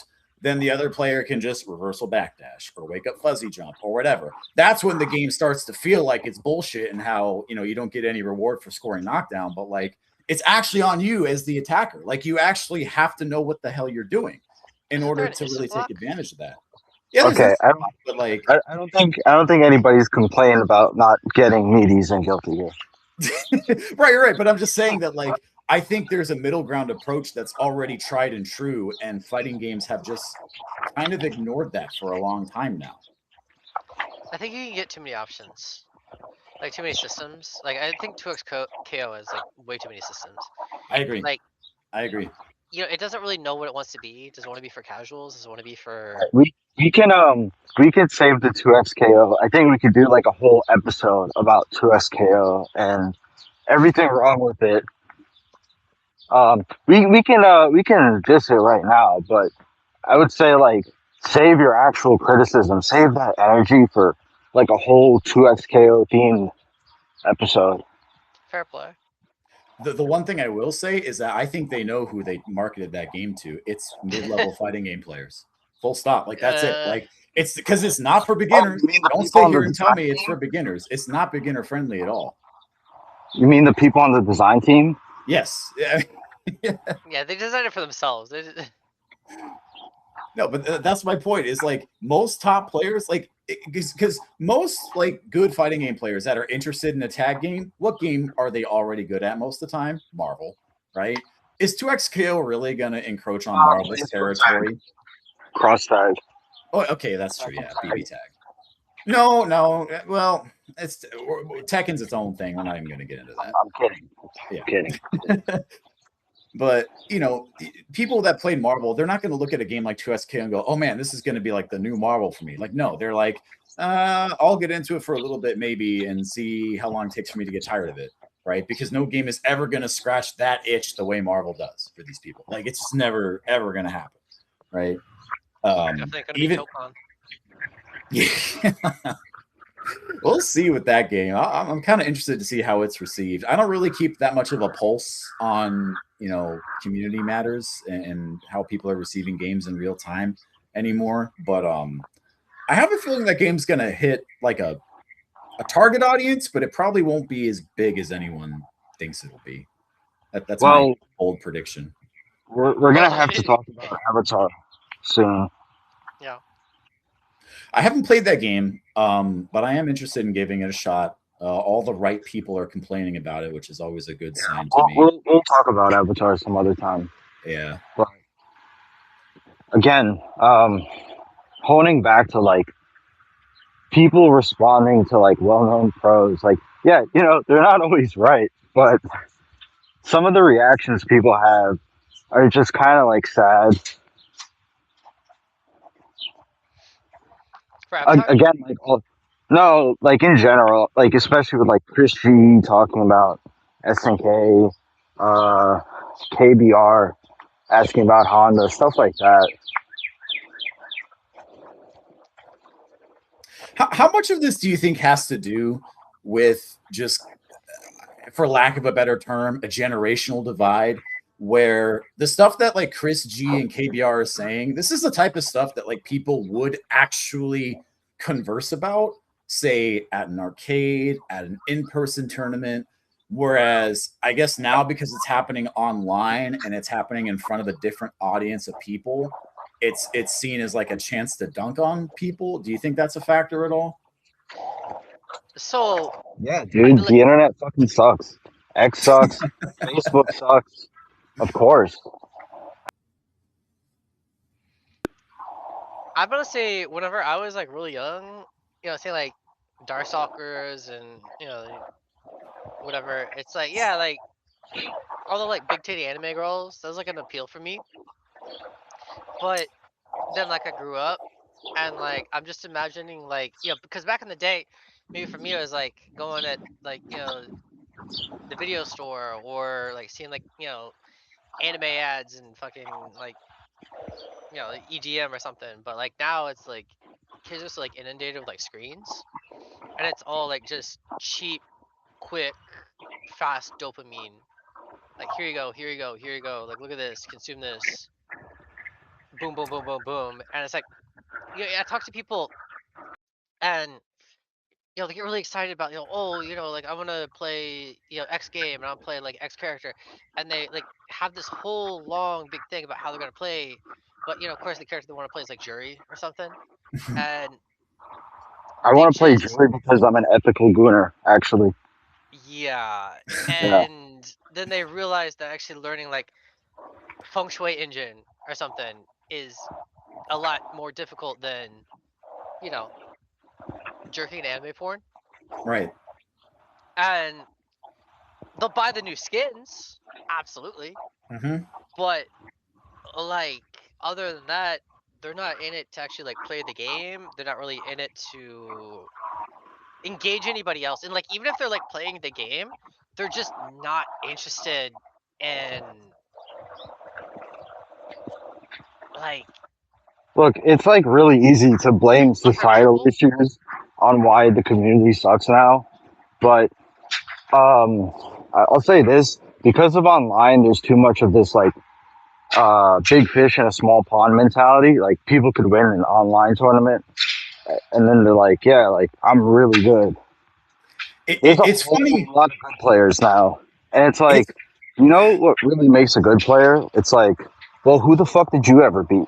then the other player can just reversal backdash or wake up fuzzy jump or whatever. That's when the game starts to feel like it's bullshit, and how, you know, you don't get any reward for scoring knockdown, but like, it's actually on you as the attacker. Like, you actually have to know what the hell you're doing in isn't order there an to really instant block? take advantage of that. Yeah, Okay, but like, I don't think anybody's complaining about not getting meaties in Guilty Gear. right. But I'm just saying that, like, I think there's a middle ground approach that's already tried and true, and fighting games have just kind of ignored that for a long time now. I think you can get too many options, like too many systems. Like, I think 2x KO is like way too many systems. I agree. Like, I agree. you know, it doesn't really know what it wants to be. Does it want to be for casuals? Does it want to be for? We can save the 2XKO. I think we could do like a whole episode about 2XKO and everything wrong with it. We can diss it right now, but I would say, like, save your actual criticism, save that energy for like a whole 2XKO themed episode. Fair play. The one thing I will say is that I think they know who they marketed that game to. It's mid-level fighting game players. Full stop. Like, that's it. Like, it's because it's not for beginners. you mean the Don't people sit on here the and tell me design it's for beginners. It's not beginner friendly at all. You mean the people on the design team? Yes. Yeah, they designed it for themselves. No, but that's my point. Is like, most top players, like, because most like good fighting game players that are interested in a tag game, what game are they already good at most of the time? Marvel, right? Is 2XKO really going to encroach on Marvel's territory? Cross tag. Oh, okay, that's true. Yeah, BB tag. No. Well, it's Tekken's its own thing. We're not even going to get into that. I'm kidding. Yeah. I'm kidding. But, you know, people that played Marvel, they're not going to look at a game like 2SK and go, oh, man, this is going to be like the new Marvel for me. Like, no, they're like, I'll get into it for a little bit maybe and see how long it takes for me to get tired of it, right? Because no game is ever going to scratch that itch the way Marvel does for these people. Like, it's just never, ever going to happen, right? Even yeah. We'll see with that game. I'm kind of interested to see how it's received. I don't really keep that much of a pulse on, you know, community matters and how people are receiving games in real time anymore. But I have a feeling that game's gonna hit like a target audience, but it probably won't be as big as anyone thinks it'll be. That's my bold prediction. We're gonna have to talk about Avatar soon. Yeah. I haven't played that game. But I am interested in giving it a shot. All the right people are complaining about it, which is always a good sign to me. We'll talk about Avatar some other time. Yeah. But again, honing back to like people responding to like well-known pros, like yeah, you know, they're not always right, but some of the reactions people have are just kind of like sad. For Avatar? Again, like no, like in general, like especially with like Chris G talking about SNK, KBR asking about Honda, stuff like that. How much of this do you think has to do with just, for lack of a better term, a generational divide, where the stuff that like Chris G and KBR are saying, this is the type of stuff that like people would actually converse about, say at an arcade, at an in-person tournament. Whereas I guess now, because it's happening online and it's happening in front of a different audience of people, it's seen as like a chance to dunk on people. Do you think that's a factor at all? So Yeah, dude, like, the internet fucking sucks. X sucks. Facebook sucks. Of course. I'm gonna say whenever I was like really young, you know, say like Darkstalkers and you know whatever, it's like yeah, like all the like big titty anime girls, that was like an appeal for me. But then like I grew up and like I'm just imagining like you know because back in the day, maybe for me it was like going at like you know the video store or like seeing like you know anime ads and fucking like you know EDM or something. But like now it's like kids are just like inundated with like screens, and it's all like just cheap, quick, fast dopamine. Like here you go, here you go, here you go. Like look at this, consume this. Boom, boom, boom, boom, boom. And it's like you know, I talk to people and you know they get really excited about you know oh you know like I want to play you know X game and I'm playing like X character, and they like have this whole long big thing about how they're gonna play, but you know of course the character they want to play is like Jury or something, and I they want to play just Jury because I'm an ethical gooner, actually. yeah, Yeah. and then they realize that actually learning like feng shui engine or something is a lot more difficult than you know jerking anime porn, Right. and they'll buy the new skins absolutely, Mm-hmm. but like other than that they're not in it to actually like play the game. They're not really in it to engage anybody else, and like even if they're like playing the game they're just not interested in like Look, it's like really easy to blame societal incremental. issues on why the community sucks now, but I'll say this: because of online, there's too much of this like big fish in a small pond mentality. Like people could win an online tournament, and then they're like, yeah, like I'm really good. There's a It's whole funny. lot of good players now, and it's It's like, you know what really makes a good player? It's like, well, who the fuck did you ever beat?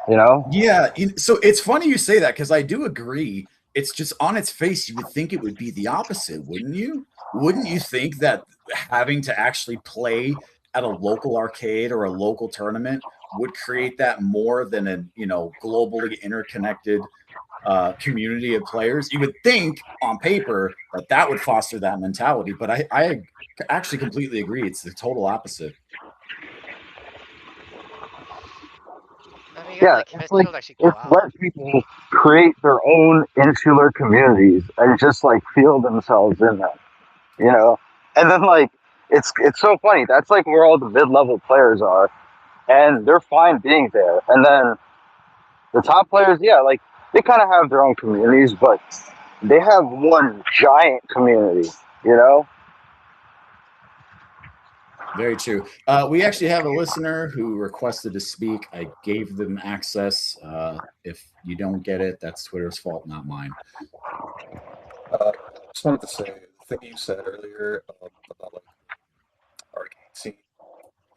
You know? Yeah, so it's funny you say that, because I do agree. It's just on its face, you would think it would be the opposite, wouldn't you? Wouldn't you think that having to actually play at a local arcade or a local tournament would create that more than a globally interconnected community of players? You would think on paper that that would foster that mentality, but I actually completely agree. It's the total opposite. I mean you gotta Yeah, like it's convince like people to actually go it's out. let people create their own insular communities and just like feel themselves in them, you know? And then like it's so funny. That's like where all the mid-level players are, and they're fine being there. And then the top players, yeah, like they kind of have their own communities, but they have one giant community, you know? Very true. We actually have a listener who requested to speak. I gave them access. If you don't get it, that's Twitter's fault, not mine. Just wanted to say the thing you said earlier about like arcade scene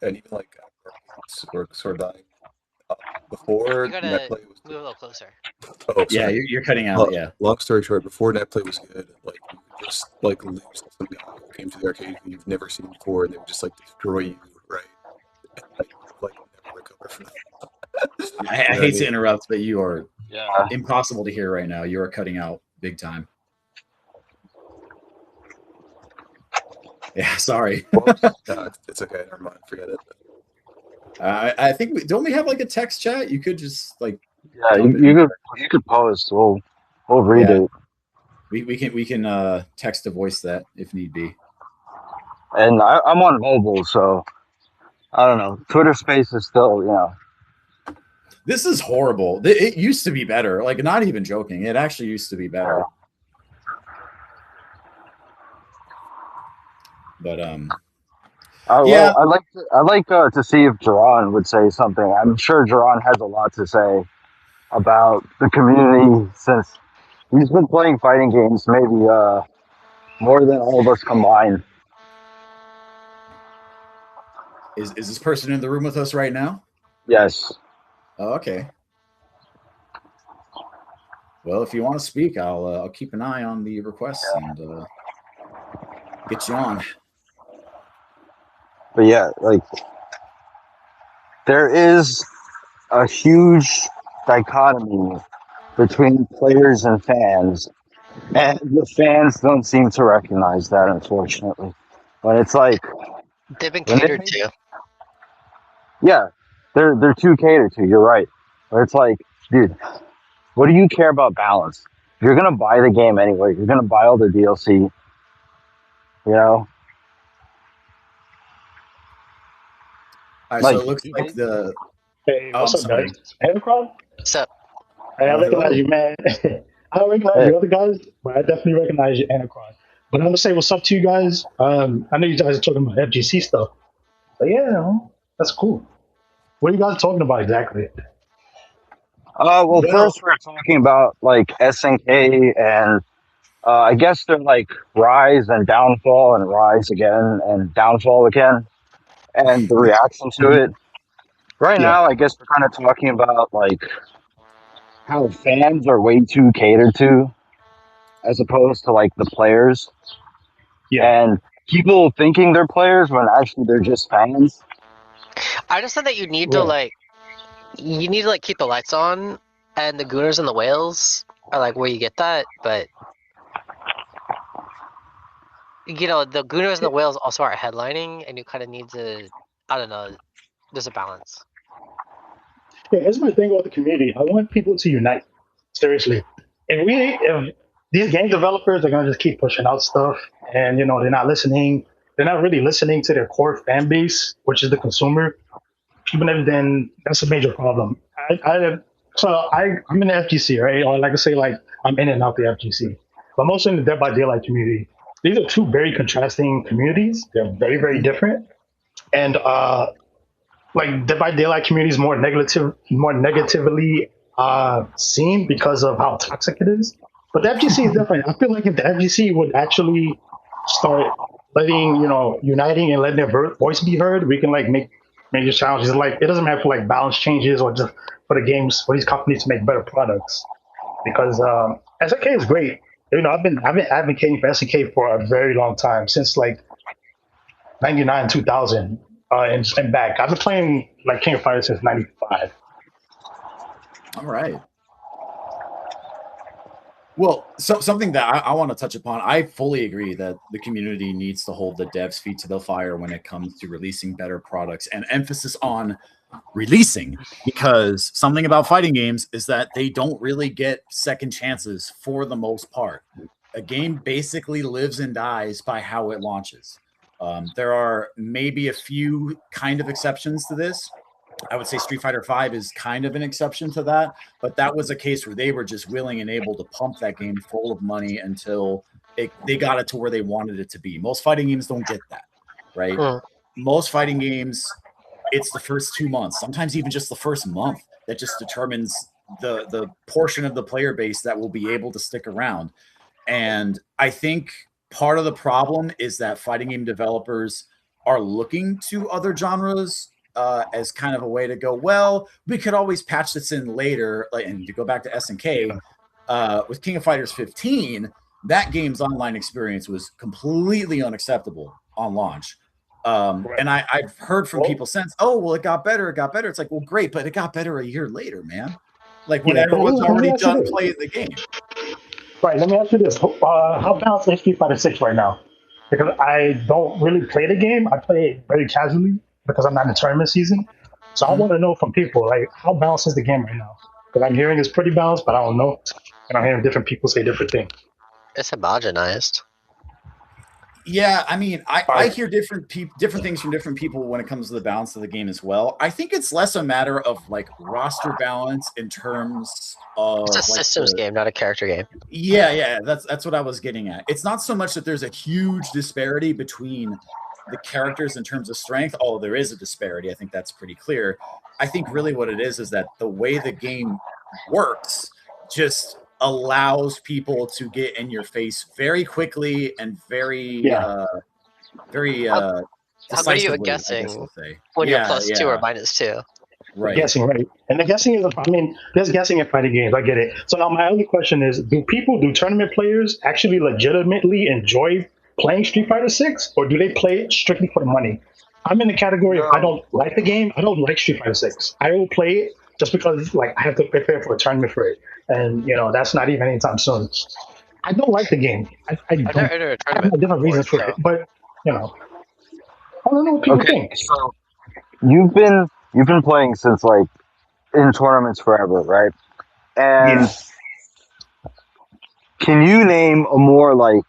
and even like arcades were sort of dying with before You gotta NetPlay was move a little closer. oh Yeah, sorry. you're cutting out. Yeah. Long story short, before NetPlay was good, like you could just like lose to some guy who came to the arcade who you've never seen before, and they would just like destroy you, right? And you'd, like never recover from that. I You know what hate to mean? interrupt, but you are Yeah. impossible to hear right now. You are cutting out big time. Yeah, sorry. No, it's okay. Never mind. Forget it. I think don't we have like a text chat? You could just like Yeah, dump it. you could post. We'll read Yeah. it. We can text to voice that if need be. And I'm on mobile, so I don't know. Twitter Space is still, you know. This is horrible. It used to be better. Like, not even joking. It actually used to be better. But yeah. Well, I'd like to see if Jeron would say something. I'm sure Jeron has a lot to say about the community since he's been playing fighting games maybe more than all of us combined. Is this person in the room with us right now? Yes. Oh, okay. Well, if you want to speak, I'll keep an eye on the requests and get you on. But yeah, like there is a huge dichotomy between players and fans, and the fans don't seem to recognize that, unfortunately. But it's like They've been when they catered make- to. yeah, they're too catered to. You're right, but it's like, dude, what do you care about balance? You're gonna buy the game anyway. You're gonna buy all the DLC. You know, All right, like so it looks like the Hey, Oh, what's I'm up, sorry. guys? ANAKRON? What's up? Hey, I Hello. recognize you, man. I don't recognize you other guys, but I definitely recognize you, ANAKRON. But I'm gonna say what's up to you guys. I know you guys are talking about FGC stuff. But yeah, that's cool. What are you guys talking about exactly? well, first we're talking about like SNK and I guess they're like rise and downfall and rise again and downfall again, and the reaction to it. Right Yeah. now, I guess we're kind of talking about like how fans are way too catered to, as opposed to like the players, Yeah. and people thinking they're players when actually they're just fans. I just said that you need Yeah. to like keep the lights on, and the Gooners and the Whales are like where you get that, but you know the Gooners and the Whales also are headlining, and you kind of need to, I don't know, there's a balance. Yeah, here's my thing about the community. I want people to unite. Seriously. If these game developers are gonna just keep pushing out stuff and they're not listening, they're not really listening to their core fan base, which is the consumer, then that's a major problem. I'm in the FGC, right? Or like I say, like I'm in and out the FGC. But mostly in the Dead by Daylight community. These are two very contrasting communities. They're very, very different. And like Dead by Daylight community is more negatively seen because of how toxic it is. But the FGC is different. I feel like if the FGC would actually start letting uniting and letting their voice be heard, we can like make major challenges. Like it doesn't matter for like balance changes or just for the games for these companies to make better products. Because SNK is great. I've been advocating for SNK for a very long time, since like 99, 2000. And back. I've been playing like King of Fighters since '95. All right. Well, something that I want to touch upon, I fully agree that the community needs to hold the devs' feet to the fire when it comes to releasing better products, and emphasis on releasing, because something about fighting games is that they don't really get second chances for the most part. A game basically lives and dies by how it launches. There are maybe a few kind of exceptions to this. I would say Street Fighter V is kind of an exception to that, but that was a case where they were just willing and able to pump that game full of money until they got it to where they wanted it to be. Most fighting games don't get that, right? Most fighting games, it's the first 2 months, sometimes even just the first month, that just determines the portion of the player base that will be able to stick around. And I think part of the problem is that fighting game developers are looking to other genres as kind of a way to go, well, we could always patch this in later. Like, and to go back to SNK, with King of Fighters 15, that game's online experience was completely unacceptable on launch. And I've heard from people since, oh, well, it got better. It's like, well, great, but it got better a year later, man. Like when everyone's already done playing the game. Right, let me ask you this. How balanced is Street Fighter 6 right now? Because I don't really play the game. I play it very casually because I'm not in the tournament season. So I want to know from people, like, how balanced is the game right now? Because I'm hearing it's pretty balanced, but I don't know. And I'm hearing different people say different things. It's homogenized. Yeah, I mean, I hear different things from different people when it comes to the balance of the game as well. I think it's less a matter of like roster balance in terms of it's a systems game, not a character game. Yeah, that's what I was getting at. It's not so much that there's a huge disparity between the characters in terms of strength, although there is a disparity. I think that's pretty clear. I think really what it is that the way the game works just allows people to get in your face very quickly and very decisively. How good are you at guessing when you're +2 or -2? Right. Guessing, right. And the guessing is, I mean, there's guessing in fighting games. I get it. So now my other question is, do tournament players actually legitimately enjoy playing Street Fighter 6, or do they play it strictly for the money? I'm in the category of I don't like the game. I don't like Street Fighter 6. I will play it just because like I have to prepare for a tournament for it. And, you know, that's not even anytime soon. I don't like the game. I have different reasons for it. But, you know, I don't know what people think. So you've been playing since like in tournaments forever, right? And can you name a more like,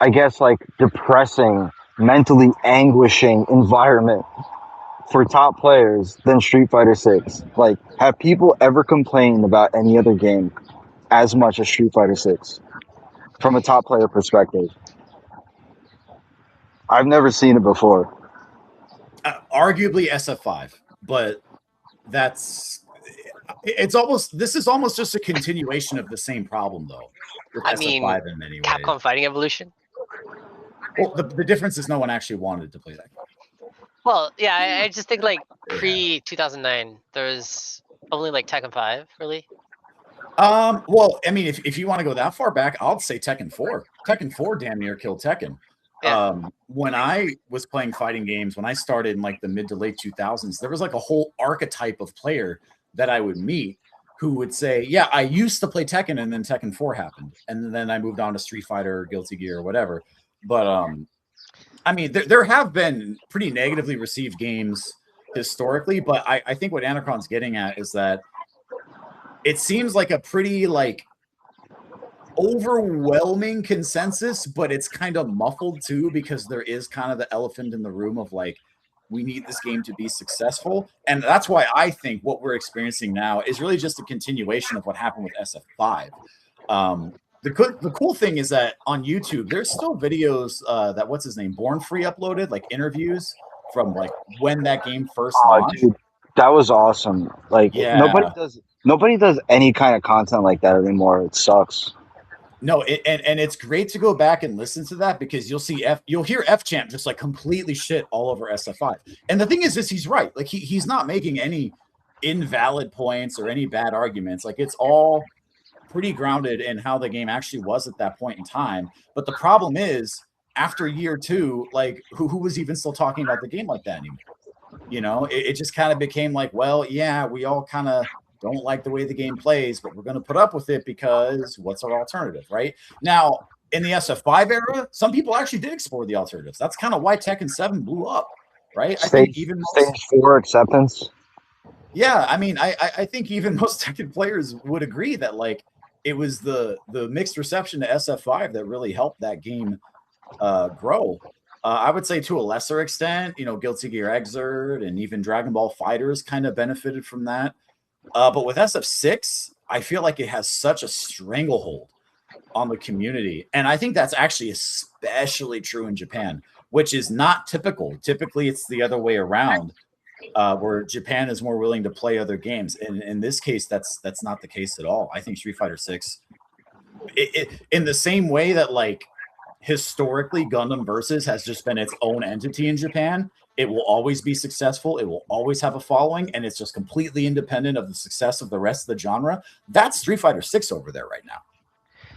I guess, like depressing, mentally anguishing environment for top players than Street Fighter 6? Like, have people ever complained about any other game as much as Street Fighter 6 from a top player perspective? I've never seen it before. Arguably SF5, but this is almost just a continuation of the same problem though. I mean, in many ways. Capcom Fighting Evolution. Well, the difference is no one actually wanted to play that game. Well, yeah, I just think like pre-2009, there was only like Tekken 5, really. Well, I mean, if you want to go that far back, I'll say Tekken 4. Tekken 4 damn near killed Tekken. Yeah. When I was playing fighting games, when I started in like the mid to late 2000s, there was like a whole archetype of player that I would meet who would say, yeah, I used to play Tekken and then Tekken 4 happened. And then I moved on to Street Fighter or Guilty Gear or whatever. But I mean, there have been pretty negatively received games historically, but I think what ANAKRON's getting at is that it seems like a pretty like overwhelming consensus, but it's kind of muffled too, because there is kind of the elephant in the room of like, we need this game to be successful. And that's why I think what we're experiencing now is really just a continuation of what happened with SF5. The cool thing is that on YouTube, there's still videos that what's his name, Born Free uploaded, like interviews from like when that game first launched. Dude, that was awesome. Like nobody does any kind of content like that anymore. It sucks. No, and it's great to go back and listen to that, because you'll hear F-Champ just like completely shit all over SF5. And the thing is he's right. Like he's not making any invalid points or any bad arguments. Like it's all pretty grounded in how the game actually was at that point in time. But the problem is, after year 2, like who was even still talking about the game like that anymore? You know, it just kind of became like, well, yeah, we all kind of don't like the way the game plays, but we're going to put up with it because what's our alternative, right? Now, in the SF5 era, some people actually did explore the alternatives. That's kind of why Tekken 7 blew up, right? I think even stage 4 acceptance. Yeah, I mean, I think even most Tekken players would agree that like it was the mixed reception to SF5 that really helped that game grow. I would say to a lesser extent, you know, Guilty Gear Xrd and even Dragon Ball FighterZ kind of benefited from that. But with SF6, I feel like it has such a stranglehold on the community. And I think that's actually especially true in Japan, which is not typical. Typically, it's the other way around, where Japan is more willing to play other games. And in this case, that's not the case at all. I think Street Fighter 6, in the same way that like historically Gundam Versus has just been its own entity in Japan, It will always be successful. It will always have a following, and it's just completely independent of the success of the rest of the genre. That's Street Fighter 6 over there right now.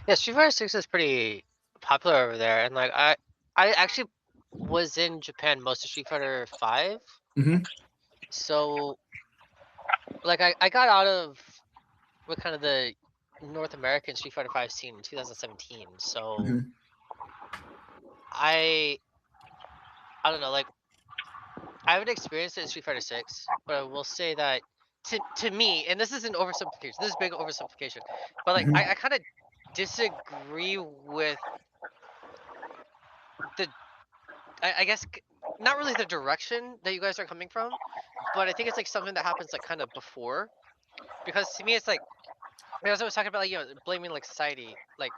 Yeah, Street Fighter 6 is pretty popular over there, and like I actually was in Japan most of Street Fighter 5. Mhm. So like I got out of what kind of the North American Street Fighter 5 scene in 2017. So Mhm. I don't know, like I haven't experienced it in Street Fighter 6, but I will say that to me, and this is an oversimplification, this is big oversimplification, but like Mhm. I kind of disagree with the I guess not really the direction that you guys are coming from, but I think it's like something that happens like kind of before, because to me it's like, as I was talking about, like, you know, blaming like society, like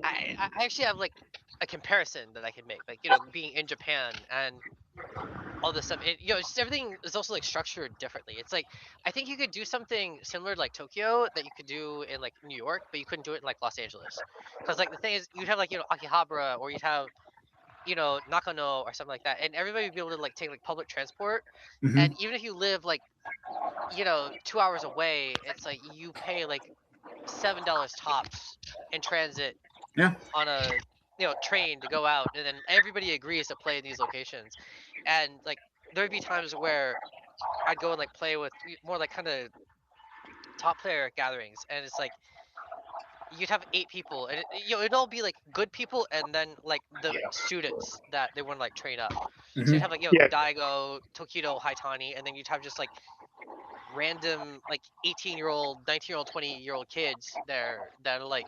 I actually have like a comparison that I can make, like, you know, being in Japan and all this stuff. You know, just everything is also like structured differently. It's like I think you could do something similar to like Tokyo that you could do in like New York, but you couldn't do it in like Los Angeles, because like the thing is you'd have like, you know, Akihabara, or you'd have, you know, Nakano or something like that, and everybody would be able to like take like public transport, and Mhm. even if you live like, you know, 2 hours away, it's like you pay like $7 tops in transit Yeah. on a, you know, train to go out, and then everybody agrees to play in these locations, and like there'd be times where I'd go and like play with more like kind of top player gatherings, and it's like you'd have 8 people, and you know, it'd all be like good people, and then like the Yeah. students that they want to like train up. So you'd Mhm. have like, you know, Yeah. Daigo, Tokido, Haitani, and then you'd have just like random like 18-year-old, 19-year-old, 20-year-old kids there that are like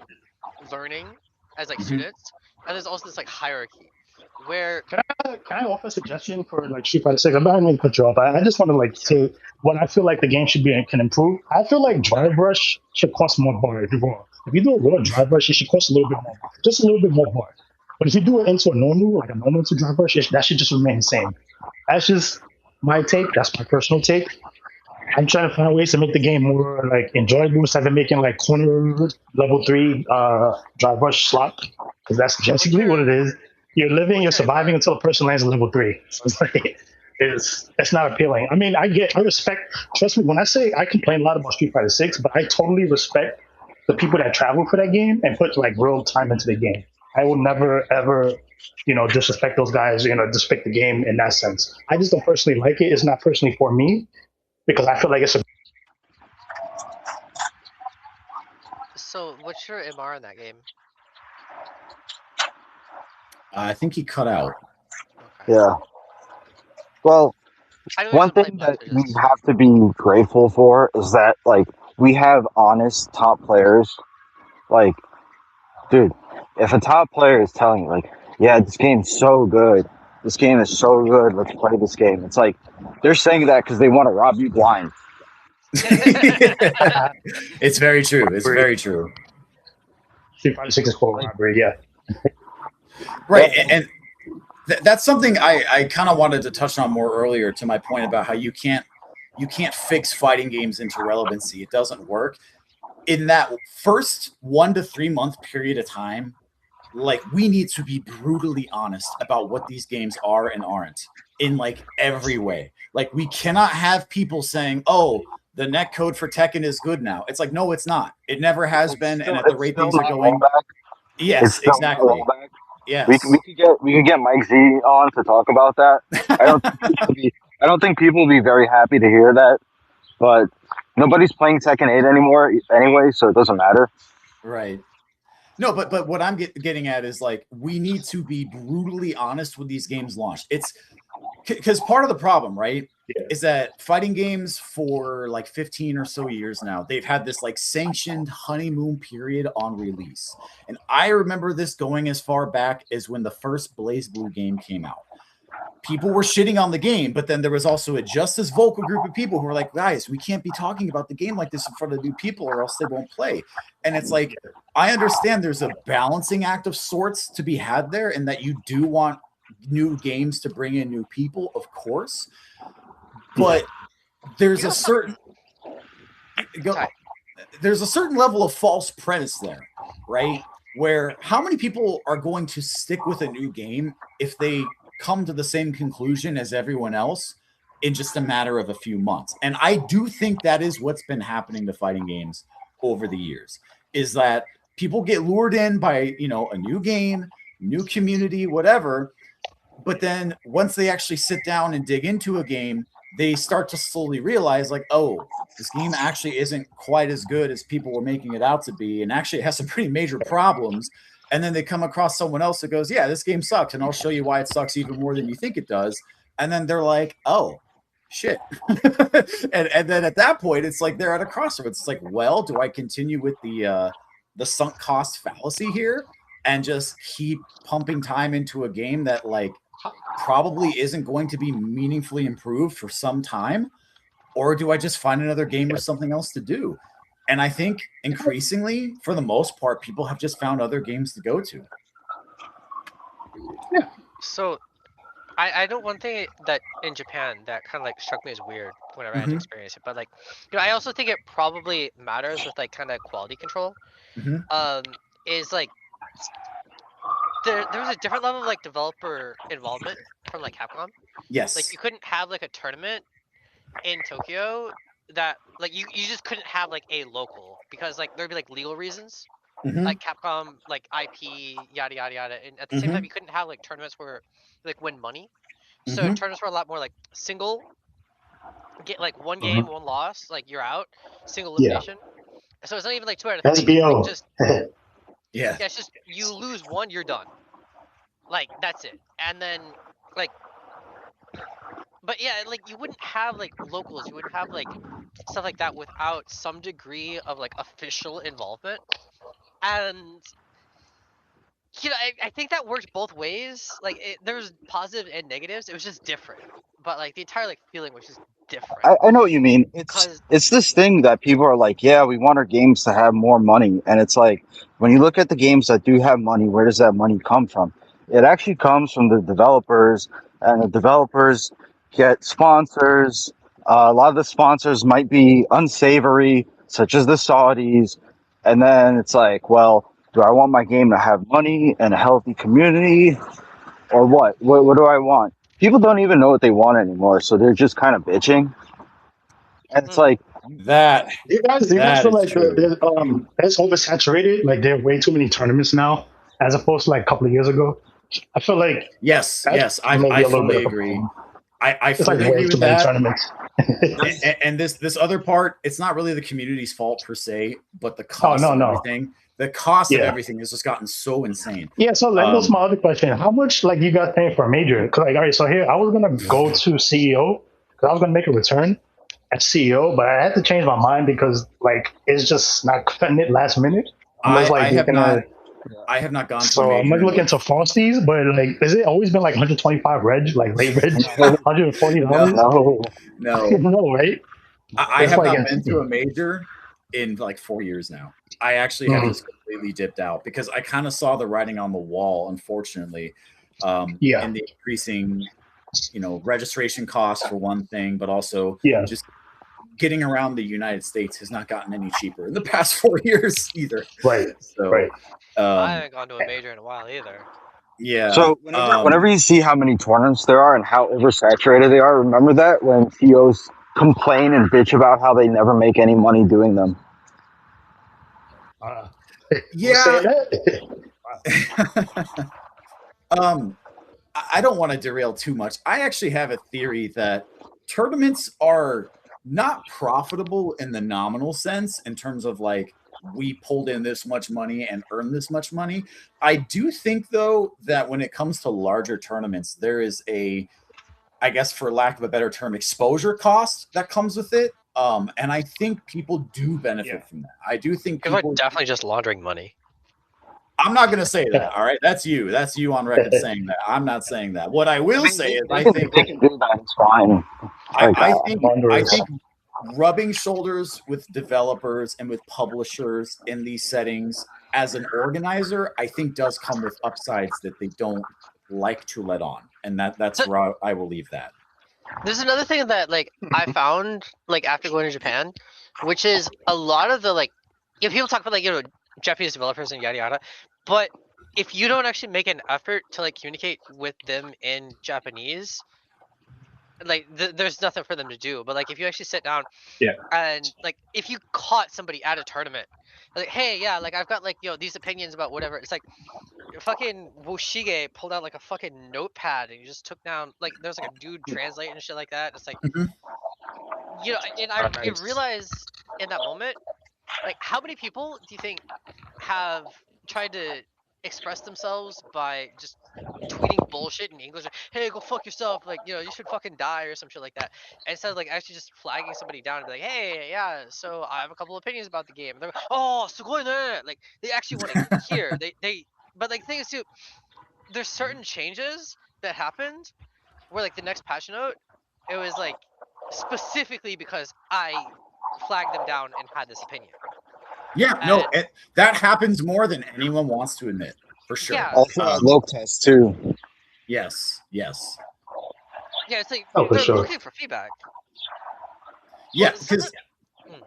learning as like Mhm. students, and there's also this like hierarchy where Can I offer a suggestion for like Street Fighter 6? I'm not even cut you off. I just want to like say what I feel like the game should be can improve. I feel like Drive Rush should cost more bar if you want. If you do a raw Drive Rush, it should cost a little bit more bar, just a little bit more bar. But if you do it into a normal, like a normal to Drive Rush, that should just remain the same. That's just my take. That's my personal take. I'm trying to find ways to make the game more like enjoyable instead of making like corner level 3 Drive Rush slot, because that's basically what it is. You're living, you're what's your surviving MR? until a person lands at level 3. So it's like it's not appealing. I mean, I respect. Trust me when I say I complain a lot about Street Fighter 6, but I totally respect the people that travel for that game and put like real time into the game. I will never ever, you know, disrespect those guys. You know, disrespect the game in that sense. I just don't personally like it. It's not personally for me because I feel like it's a So what's your MR in that game? I think he cut out. Okay. Yeah. Well, I know he one doesn't play thing much. that I we just have to be grateful for is that like we have honest top players. Like, dude, if a top player is telling you like, yeah, this game's so good, this game is so good, let's play this game. It's like they're saying that because they want to rob you blind. It's very true. It's very true. Street Fighter 6 is full of robbery, yeah. Right. Yeah. And that's something I kind of wanted to touch on more earlier, to my point about how you can't fix fighting games into relevancy. It doesn't work. In that first 1 to 3 month period of time, like we need to be brutally honest about what these games are and aren't in like every way. Like we cannot have people saying, "Oh, the net code for Tekken is good now." It's like, no, it's not. It never has been, and at the rate things are going, It's yes, still not exactly. rollback. Yes. We could get Mike Z on to talk about that. I don't think people will be very happy to hear that, but nobody's playing Tekken 8 anymore anyway, so it doesn't matter. Right. No, but what I'm getting at is like we need to be brutally honest with these games launched. It's because part of the problem, right, is that fighting games for like 15 or so years now, they've had this like sanctioned honeymoon period on release. And I remember this going as far back as when the first BlazBlue game came out. People were shitting on the game, but then there was also a just as vocal group of people who were like, guys, we can't be talking about the game like this in front of new people or else they won't play. And it's like, I understand there's a balancing act of sorts to be had there, and that you do want new games to bring in new people, of course. But there's a certain level of false premise there, right? Where how many people are going to stick with a new game if they come to the same conclusion as everyone else in just a matter of a few months. And I do think that is what's been happening to fighting games over the years, is that people get lured in by, you know, a new game, new community, whatever. But then once they actually sit down and dig into a game, they start to slowly realize, like, oh, this game actually isn't quite as good as people were making it out to be. And actually it has some pretty major problems. And then they come across someone else that goes, yeah, this game sucks. And I'll show you why it sucks even more than you think it does. And then they're like, oh, shit. and then at that point, it's like they're at a crossroads. It's like, well, do I continue with the sunk cost fallacy here and just keep pumping time into a game that, like, probably isn't going to be meaningfully improved for some time? Or do I just find another game with something else to do? And I think increasingly, for the most part, people have just found other games to go to. Yeah. So I know one thing that in Japan that kind of like struck me as weird whenever I had to experience it, but like, you know, I also think it probably matters with like kind of quality control. Is like there was a different level of like developer involvement from like Capcom. Yes. Like you couldn't have like a tournament in Tokyo that like you just couldn't have like a local, because like there'd be like legal reasons. Like Capcom, like IP, yada yada yada, and at the same time you couldn't have like tournaments where like win money. So tournaments were a lot more like single, get like one game, one loss, like you're out, single elimination. So it's not even like 2 out of 3. SBO. Like just Yeah. it's just you lose one, you're done. Like that's it. And then like, but yeah, like you wouldn't have like locals, you wouldn't have like stuff like that without some degree of like official involvement. And you know, I think that works both ways. Like there was positive and negatives. It was just different. But like the entire like feeling was just different. I know what you mean. It's this thing that people are like, yeah, we want our games to have more money. And it's like, when you look at the games that do have money, where does that money come from? It actually comes from the developers, and the developers get sponsors. A lot of the sponsors might be unsavory, such as the Saudis. And then it's like, well, do I want my game to have money and a healthy community, or what? What do I want? People don't even know what they want anymore, so they're just kind of bitching. And it's like that. You guys That feel is like true. it's oversaturated? Like there are way too many tournaments now, as opposed to like a couple of years ago. I feel like Yes, I maybe a little fully bit of a agree. problem. I It's like fully way agree too with many that. tournaments. And this other part, it's not really the community's fault per se, but the cost of everything. The cost of everything has just gotten so insane. Yeah, so that was my other question. How much like you got paying for a major? Cause like, all right, so here I was gonna go to CEO because I was gonna make a return at CEO, but I had to change my mind because like it's just not cutting it last minute. I have not gone to a So I'm major gonna look into Frosties, but like, has it always been like 125 reg, like late reg, $140? No, No, right? I It's have like not been to a major in like 4 years now. I actually have just completely dipped out because I kind of saw the writing on the wall, unfortunately. In the increasing, you know, registration costs for one thing, but also just getting around the United States has not gotten any cheaper in the past 4 years either. Right. So, I haven't gone to a major in a while either. Yeah. So whenever you see how many tournaments there are and how oversaturated they are, remember that when CEOs complain and bitch about how they never make any money doing them. I don't want to derail too much. I actually have a theory that tournaments are not profitable in the nominal sense in terms of like we pulled in this much money and earned this much money. I do think though that when it comes to larger tournaments, there is a, I guess for lack of a better term, exposure cost that comes with it. And I think people do benefit from that. I do think people are definitely just laundering money. I'm not going to say that. All right. That's you on record saying that. I'm not saying that. What I will say is I think they can do that. It's fine. I think rubbing shoulders with developers and with publishers in these settings as an organizer, I think does come with upsides that they don't like to let on. And that's where I will leave that. There's another thing that like I found like after going to Japan, which is a lot of the like, you know, people talk about like, you know, Japanese developers and yada yada, but if you don't actually make an effort to like communicate with them in Japanese, like there's nothing for them to do. But like if you actually sit down, Yeah. and like if you caught somebody at a tournament, like, hey, yeah, like I've got like these opinions about whatever. It's like fucking Woshige pulled out like a fucking notepad and he just took down like there's like a dude translating and shit like that. It's like Mhm. and I realized in that moment, like how many people do you think have tried to express themselves by just tweeting bullshit in English, like, hey, go fuck yourself, like you should fucking die or some shit like that, instead of like actually just flagging somebody down and be like, hey, yeah, so I have a couple opinions about the game. And they're like, oh, sugoi ne, like they actually want to hear. But like the thing is too, there's certain changes that happened where like the next patch note, it was like specifically because I flagged them down and had this opinion. Yeah, no, And that happens more than anyone wants to admit, for sure. yeah, Also, low test too. Yes, yes. yeah, it's like Oh, for they're sure. looking for feedback. Yeah, Well, some because of-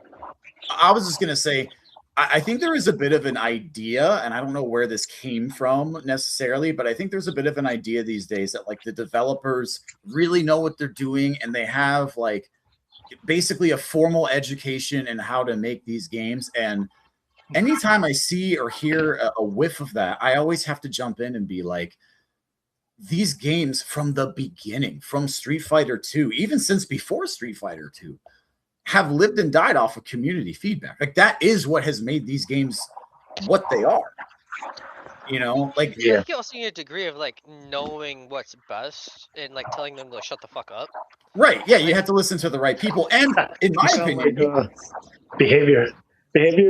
I was just gonna say, I think there is a bit of an idea, and I don't know where this came from necessarily, but I think there's a bit of an idea these days that like the developers really know what they're doing, and they have like basically a formal education in how to make these games. And anytime I see or hear a whiff of that, I always have to jump in and be like, these games from the beginning, from Street Fighter 2, even since before Street Fighter 2, have lived and died off of community feedback. Like that is what has made these games what they are. Like I think you also need a degree of like knowing what's best and like telling them to shut the fuck up. right, yeah, you have to listen to the right people. And in my You sound opinion, like, behavior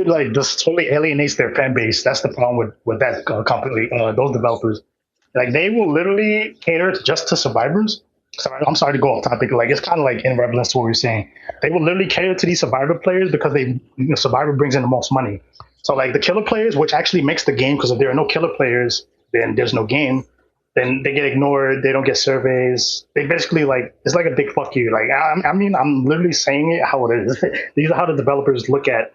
like just totally alienates their fan base. That's the problem with that company, those developers. Like they will literally cater just to survivors. I'm sorry to go off topic. Like it's kind of like in relevance to what we're saying. They will literally cater to these survivor players because survivor brings in the most money. So like the killer players, which actually makes the game, because if there are no killer players, then there's no game. Then they get ignored. They don't get surveys. They basically like it's like a big fuck you. Like I'm literally saying it how it is. These are how the developers look at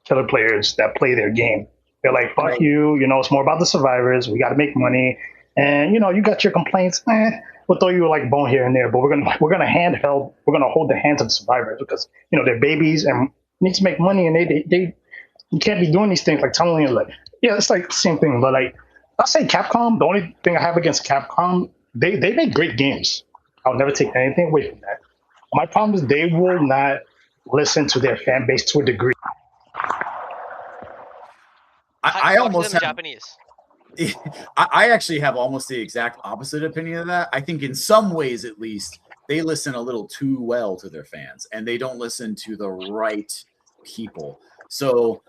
killer players that play their game. They're like, fuck you. It's more about the survivors. We got to make money. And you got your complaints. We'll throw you like bone here and there, but we're gonna hold the hands of the survivors because they're babies and need to make money, and they you can't be doing these things like telling you like, yeah, it's like the same thing. But like I'll say Capcom, the only thing I have against Capcom, they make great games. I'll never take anything away from that. My problem is they will not listen to their fan base to a degree. I almost have Japanese. I actually have almost the exact opposite opinion of that. I think in some ways, at least, they listen a little too well to their fans and they don't listen to the right people. So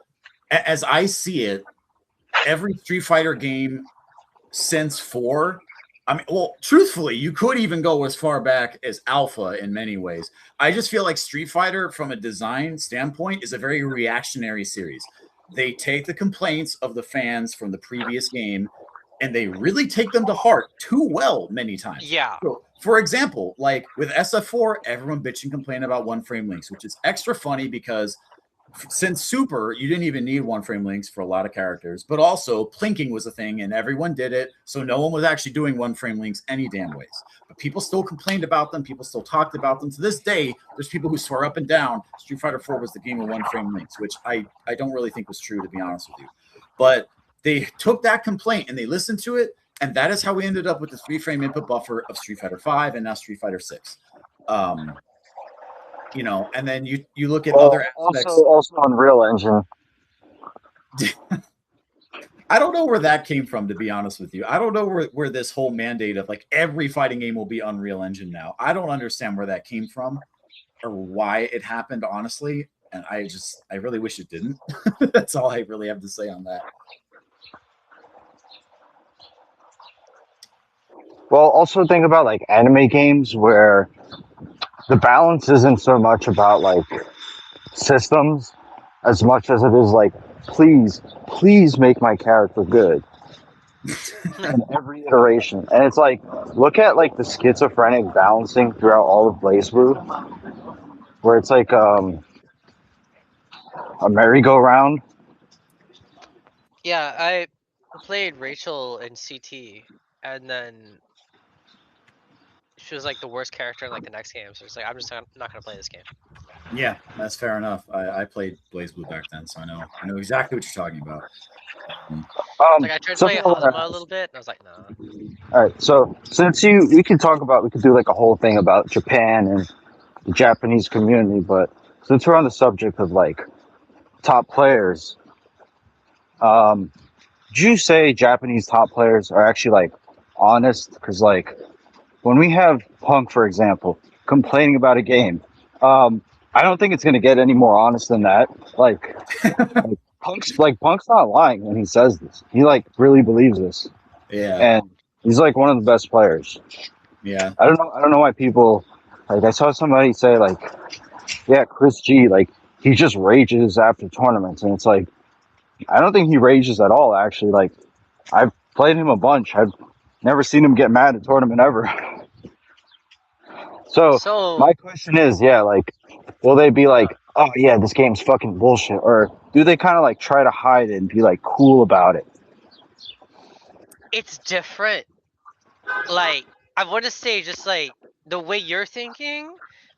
as I see it, every Street Fighter game since 4, I mean, well, truthfully, you could even go as far back as Alpha in many ways. I just feel like Street Fighter, from a design standpoint, is a very reactionary series. They take the complaints of the fans from the previous game and they really take them to heart too well many times. Yeah. So, for example, like with SF4, everyone bitch and complain about one frame links, which is extra funny because since Super, you didn't even need one frame links for a lot of characters, but also plinking was a thing and everyone did it. So no one was actually doing one frame links any damn ways. But people still complained about them. People still talked about them. To this day, there's people who swear up and down Street Fighter 4 was the game of one frame links, which I don't really think was true, to be honest with you. But they took that complaint and they listened to it. And that is how we ended up with the 3-frame input buffer of Street Fighter 5 and now Street Fighter 6. And then you look at other aspects. Also Unreal Engine. I don't know where that came from, to be honest with you. I don't know where this whole mandate of like every fighting game will be Unreal Engine now. I don't understand where that came from or why it happened, honestly. And I really wish it didn't. That's all I really have to say on that. Well, also think about like anime games where the balance isn't so much about like systems as much as it is like, please make my character good in every iteration. And it's like, look at like the schizophrenic balancing throughout all of BlazBlue, where it's like a merry-go-round. Yeah, played Rachel in CT, and then she was like the worst character in like the next game. So it's like I'm not gonna play this game. Yeah, that's fair enough. I played BlazBlue back then, so I know exactly what you're talking about. Like I tried to something play I wanna Hazama a ask. little bit, and I was like, nah. All right, so since we could do like a whole thing about Japan and the Japanese community, but since we're on the subject of like top players, would you say Japanese top players are actually like honest? Because like when we have Punk, for example, complaining about a game, I don't think it's gonna get any more honest than that. Like, Punk's not lying when he says this. He like really believes this, Yeah, and he's like one of the best players. yeah. I don't know why people like. I saw somebody say like, yeah, Chris G, like he just rages after tournaments, and it's like I don't think he rages at all. Actually, like I've played him a bunch. I've never seen him get mad at tournament ever. So So my question is, yeah, like, will they be like, oh yeah, this game's fucking bullshit, or do they kind of like try to hide it and be like cool about it? it's different. Like I want to say, just like the way you're thinking,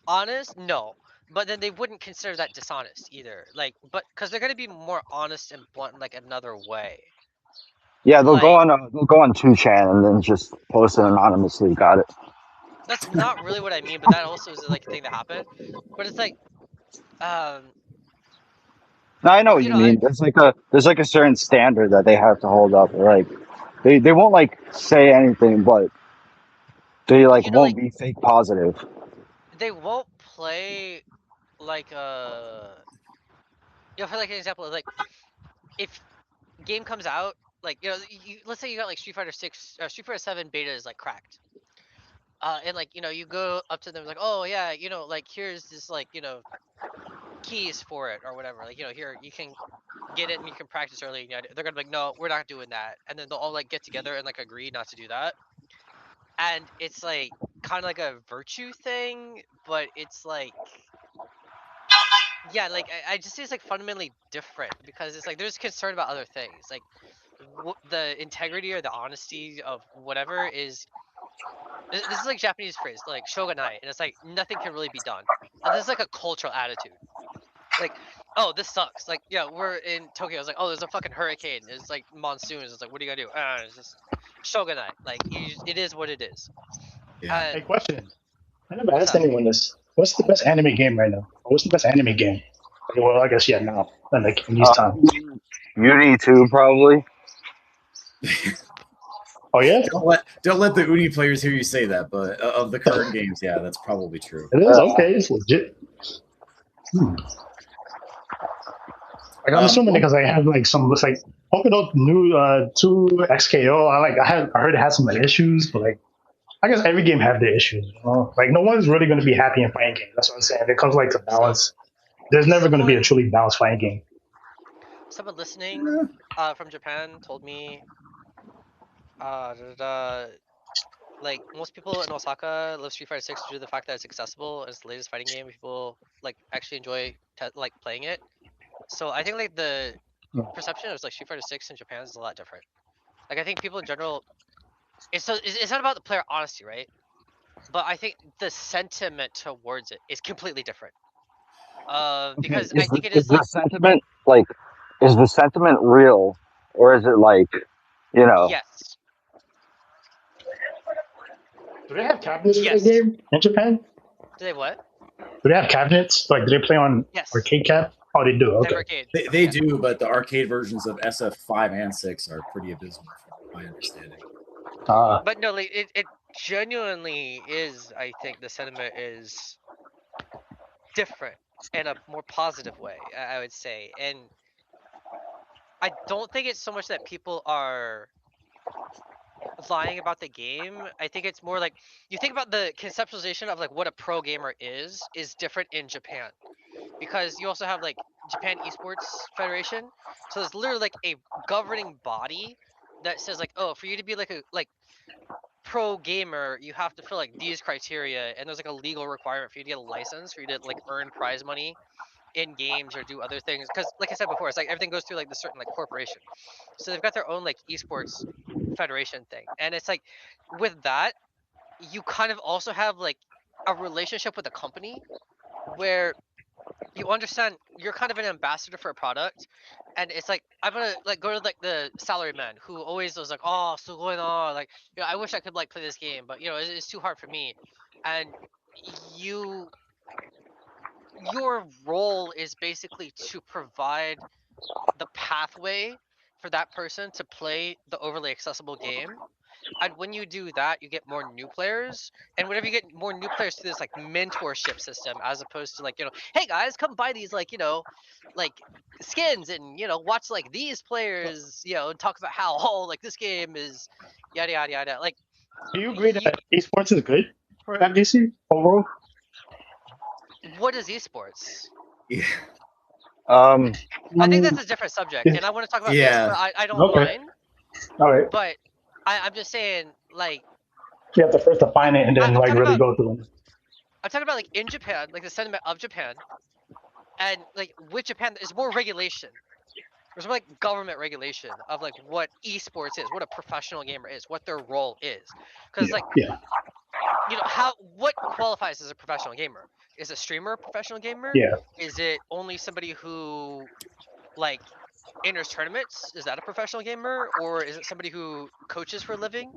honest, no. But then they wouldn't consider that dishonest either. Like, but because they're gonna be more honest and blunt in like another way. Yeah, Like they'll go on 2chan and then just post it anonymously. Got it. that's not really what I mean, but that also is like a thing that happened. But it's like, um, No, I know what you you know, I, mean. There's like a certain standard that they have to hold up. Like they won't like say anything, but they like you know, like won't be fake positive. they won't play like for like an example, like if game comes out, like let's say you got like Street Fighter 6, Street Fighter 7 beta is like cracked. And like you go up to them like, oh yeah, like here's this like keys for it or whatever, like here you can get it and you can practice early. They're gonna be like, no, we're not doing that, and then they'll all like get together and like agree not to do that. And it's like kind of like a virtue thing, but it's like, yeah, like I just see it's like fundamentally different because it's like there's concern about other things, like the integrity or the honesty of whatever is. This is like Japanese phrase, like shogunai, and it's like nothing can really be done. And this is like a cultural attitude. Like, oh, this sucks. Like, yeah, we're in Tokyo. It's like, oh, there's a fucking hurricane. It's like monsoons. It's like, what are you gonna do? It's just shogunai. Like, it is what it is. Yeah. Hey, And question. I never what's asked that? anyone this. What's the best anime game right now? Or what's the best anime game? Okay, well, I guess yeah, now and like in these times. Uni 2 probably. Oh yeah, Don't let the Uni players hear you say that, but of the current games, yeah, that's probably true. it is okay. It's legit. Like I'm assuming because I have like some, it's like Polka Dot new 2 XKO. I heard it has some like issues, but like I guess every game have their issues. Like no one's really going to be happy in fighting games. That's what I'm saying. If it comes like to balance, there's never going to be a truly balanced fighting game. Someone listening from Japan told me like most people in Osaka love Street Fighter 6 due to the fact that it's accessible and it's the latest fighting game. People like actually enjoy like playing it. So I think like the perception of like Street Fighter 6 in Japan is a lot different. Like I think people in general, it's not about the player honesty, right? But I think the sentiment towards it is completely different. Because I think it is like, the sentiment like is the sentiment real, or is it like, you know? yes. Do they have cabinets for Yes. the game in Japan? Do they what? Do they have cabinets? Like, do they play on Yes. arcade cap? Oh, they do. They have Okay. arcade. They Yeah. do, but the arcade versions of SF5 and 6 are pretty abysmal, from my understanding. But no, like it genuinely is. I think the sentiment is different in a more positive way, I would say. And I don't think it's so much that people are lying about the game. I think it's more like you think about the conceptualization of like what a pro gamer is different in Japan, because you also have like Japan Esports Federation. So there's literally like a governing body that says like, oh, for you to be like a pro gamer, you have to fill like these criteria, and there's like a legal requirement for you to get a license, for you to like earn prize money in games or do other things. Because like I said before, it's like everything goes through like the certain like corporation. So they've got their own like esports federation thing, and it's like with that, you kind of also have like a relationship with a company where you understand you're kind of an ambassador for a product, and it's like I'm gonna like go to like the salary man who always was like, oh, so going on, like, you know, I wish I could like play this game, but you know, it's too hard for me. And you, your role is basically to provide the pathway for that person to play the overly accessible game. And when you do that, you get more new players. And whenever you get more new players through this like mentorship system, as opposed to like, you know, hey guys, come buy these like, you know, like skins and, you know, watch like these players, you know, and talk about how, oh, like this game is yada yada yada. Like, Do you agree that esports is good for FGC overall? what is esports? Yeah. I think that's a different subject, and I want to talk about Yeah. this, but I don't Okay. mind. All right. But I'm just saying, like, You have to first define it and then I'm like talking really about- go through it. I'm talking about like in Japan, like the sentiment of Japan, and like with Japan, there's more regulation. There's more like government regulation of like what esports is, what a professional gamer is, what their role is. Because like, Yeah. you know, what qualifies as a professional gamer? Is a streamer a professional gamer? Yeah. Is it only somebody who like enters tournaments? Is that a professional gamer? Or is it somebody who coaches for a living,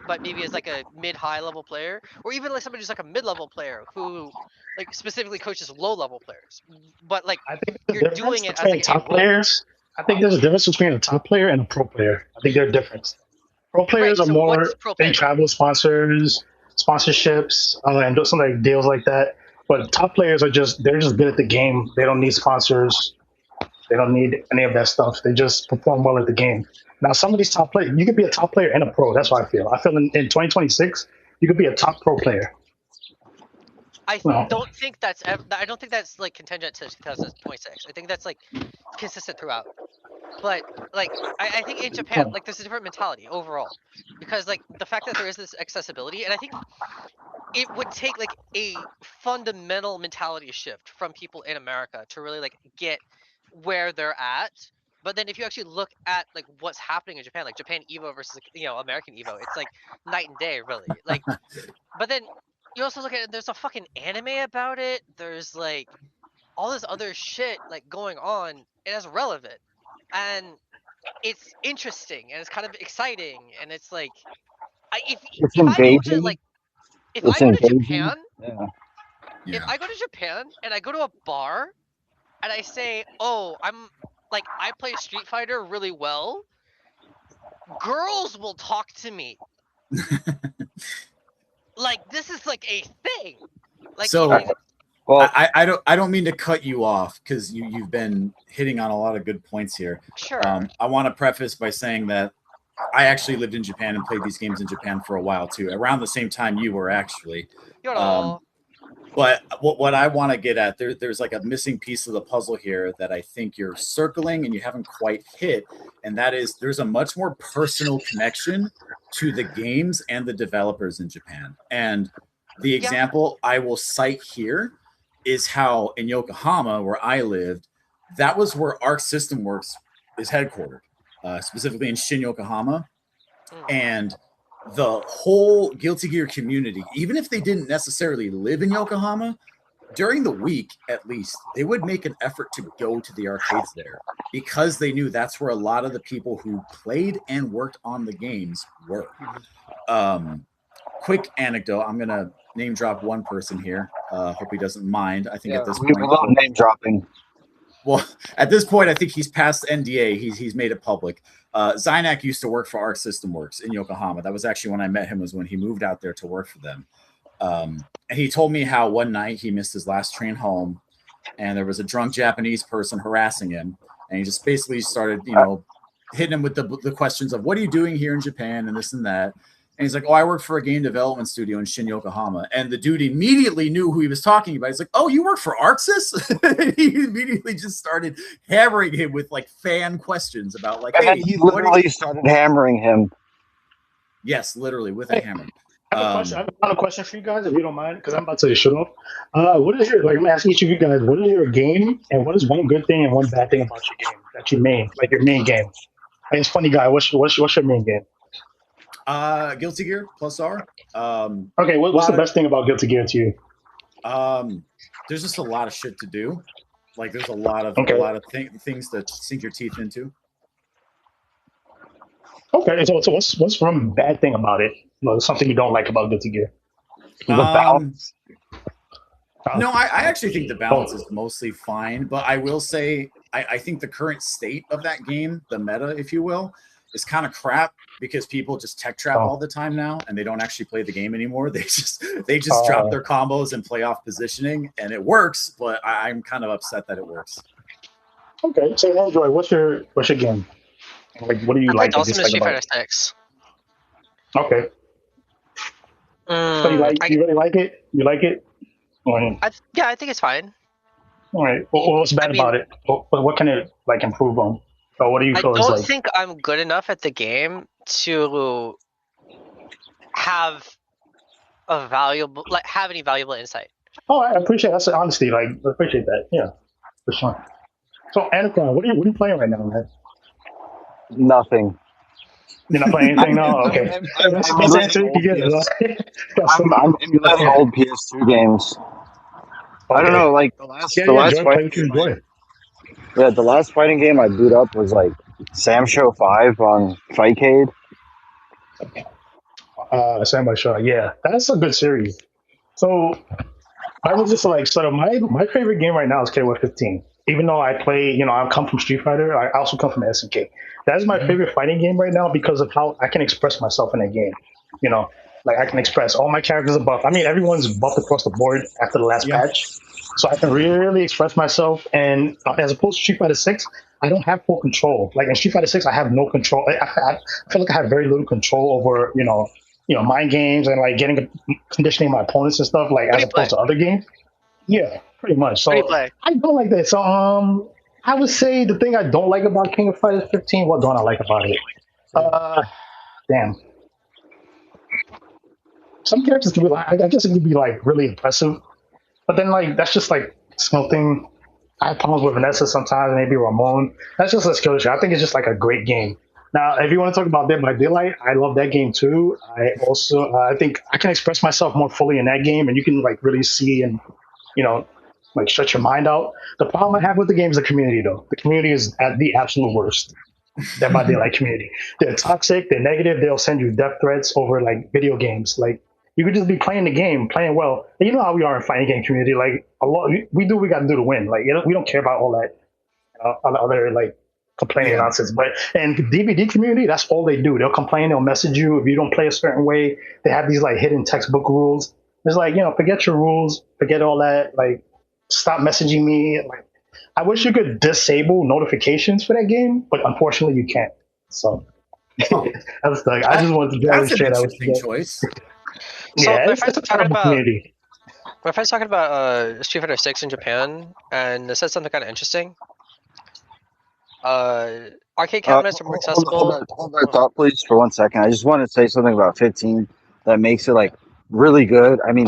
but maybe is like a mid-high level player? Or even like somebody who's like a mid-level player who like specifically coaches low-level players. But like I think the you're difference doing it as between like a top role. players. I think there's a difference between a top player and a pro player. I think they're different. Pro players are so what's more pro they player? travel sponsors, sponsorships, and do some like deals like that. But top players are they're just good at the game. They don't need sponsors. They don't need any of that stuff. They just perform well at the game. Now, some of these top players, you could be a top player and a pro. That's what I feel. I feel in 2026, you could be a top pro player. I No. don't think that's I don't think that's like contingent to 2026. I think that's like consistent throughout. But like I think in Japan, like there's a different mentality overall, because like the fact that there is this accessibility, and I think it would take like a fundamental mentality shift from people in America to really like get where they're at. But then if you actually look at like what's happening in Japan, like Japan Evo versus, you know, American Evo, it's like night and day, really. Like, but then you also look at it, there's a fucking anime about it. There's like all this other shit like going on, and it's relevant, and it's interesting, and it's kind of exciting, and it's like, if I go to engaging. like, if It's I go to engaging. Japan, Yeah. if I go to Japan and I go to a bar and I say, oh, I'm like, I play Street Fighter really well, girls will talk to me. Like, this is like a thing. Like, So Well, I don't mean to cut you off because you've been hitting on a lot of good points here. sure. I want to preface by saying that I actually lived in Japan and played these games in Japan for a while too, around the same time you were actually. But what I want to get at, there's like a missing piece of the puzzle here that I think you're circling and you haven't quite hit, and that is there's a much more personal connection to the games and the developers in Japan. And the example I will cite here is how in Yokohama, where I lived, that was where Arc System Works is headquartered, specifically in Shin Yokohama. And the whole Guilty Gear community, even if they didn't necessarily live in Yokohama, during the week at least, they would make an effort to go to the arcades there because they knew that's where a lot of the people who played and worked on the games were. Quick anecdote, I'm going to name drop one person here. Hope he doesn't mind. I think at this we point, love name dropping. well, at this point, I think he's past NDA. He's made it public. Zynak used to work for Arc System Works in Yokohama. That was actually when I met him, was when he moved out there to work for them. And he told me how one night he missed his last train home, and there was a drunk Japanese person harassing him. And he just basically started, hitting him with the questions of, what are you doing here in Japan and this and that. And he's like, oh, I work for a game development studio in Shin Yokohama. And the dude immediately knew who he was talking about. He's like, oh, you work for ArcSys? He immediately just started hammering him with like fan questions about like, And hey, he literally started hammering him. Yes, literally with a hammer. I have a question. I have a final question for you guys, if you don't mind, because I'm about to shut off. What is your like? I'm gonna ask each of you guys. What is your game, and what is one good thing and one bad thing about your game that you main, like your main game? Like, it's funny, guy. What's your main game? Guilty Gear plus R. Okay, what's the best thing about Guilty Gear to you? There's just a lot of shit to do. Like there's a lot of things to sink your teeth into. Okay, so what's one bad thing about it? Something you don't like about Guilty Gear? The balance. No, I actually think the balance is mostly fine, but I will say I think the current state of that game, the meta, if you will, is kind of crap because people just tech trap all the time now and they don't actually play the game anymore. They just drop their combos and play off positioning and it works, but I'm kind of upset that it works. Okay, so Android, what's your game? Like, what do you like? Ultimate Street Fighter 6. Okay. So you really like it? You like it? Yeah, I think it's fine. All right. What's bad about it? What can it like improve on? Or what do you feel is like? I don't think I'm good enough at the game to have have any valuable insight. Oh, I appreciate that's honesty. Like, I appreciate that. Yeah, for sure. So, ANAKRON, what are you playing right now, man? Nothing. You're not playing anything now? Okay. That's the answer you can get. I'm emulating old PS2 games. Okay. I don't know, like the last fighting game I boot up was like Sam Show 5 on Fightcade. Sam Show, yeah, that's a good series. So I was just like, sort of my favorite game right now is KOF 15. Even though I play, I come from Street Fighter, I also come from SNK. That's my favorite fighting game right now because of how I can express myself in that game. Like I can express all my characters are buff. I mean, everyone's buffed across the board after the last patch. So I can really express myself. And as opposed to Street Fighter 6, I don't have full control. Like in Street Fighter 6, I have no control. I feel like I have very little control over, mind games and like conditioning my opponents and stuff, like as opposed to other games. Yeah, pretty much. So I don't like that. So I would say the thing I don't like about King of Fighters 15, what don't I like about it? Damn. Some characters can be like, I guess it could be like really impressive. But then like that's just like something I have problems with Vanessa sometimes, maybe Ramon. That's just a skill issue. I think it's just like a great game. Now, if you want to talk about Dead by Daylight, I love that game too. I also I think I can express myself more fully in that game, and you can like really see and like shut your mind out. The problem I have with the game is the community, though. The community is at the absolute worst. Dead by Daylight community. They're toxic. They're negative. They'll send you death threats over like video games. Like you could just be playing the game, playing well. And you know how we are in fighting game community. Like we do what we got to do to win. Like we don't care about all that other like complaining nonsense. But in DVD community, that's all they do. They'll complain. They'll message you if you don't play a certain way. They have these like hidden textbook rules. It's like forget your rules, forget all that. Like stop messaging me. Like I wish you could disable notifications for that game, but unfortunately you can't. So I was like, I just wanted to demonstrate that was an interesting choice. So Yeah, it's a terrible community. My friend's talking about Street Fighter 6 in Japan, and they said something kind of interesting. Arcade cabinets are more accessible. Hold that thought, please, for 1 second. I just want to say something about 15 that makes it like really good. I mean,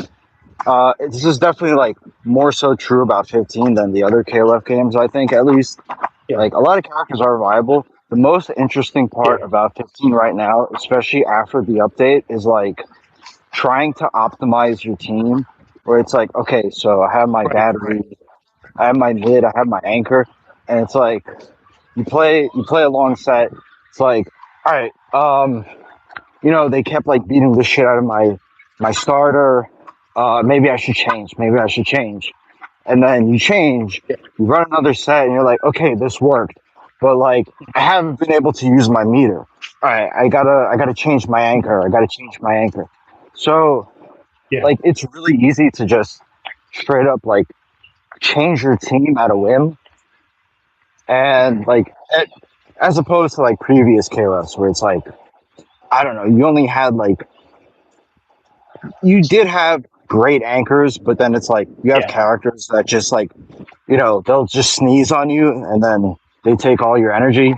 this is definitely like more so true about 15 than the other KOF games. I think at least like a lot of characters are viable. The most interesting part about 15 right now, especially after the update, is like trying to optimize your team. Where it's like, okay, so I have my battery, I have my mid, I have my anchor, and it's like you play a long set. It's like, all right, they kept like beating the shit out of my starter. Maybe I should change. And then you change, you run another set, and you're like, okay, this worked, but like I haven't been able to use my meter. All right, I gotta change my anchor. So, like, it's really easy to just straight up like change your team at a whim, and like as opposed to like previous KOFs where it's like, I don't know, you only had like you did have great anchors, but then it's like you have characters that just like they'll just sneeze on you and then they take all your energy.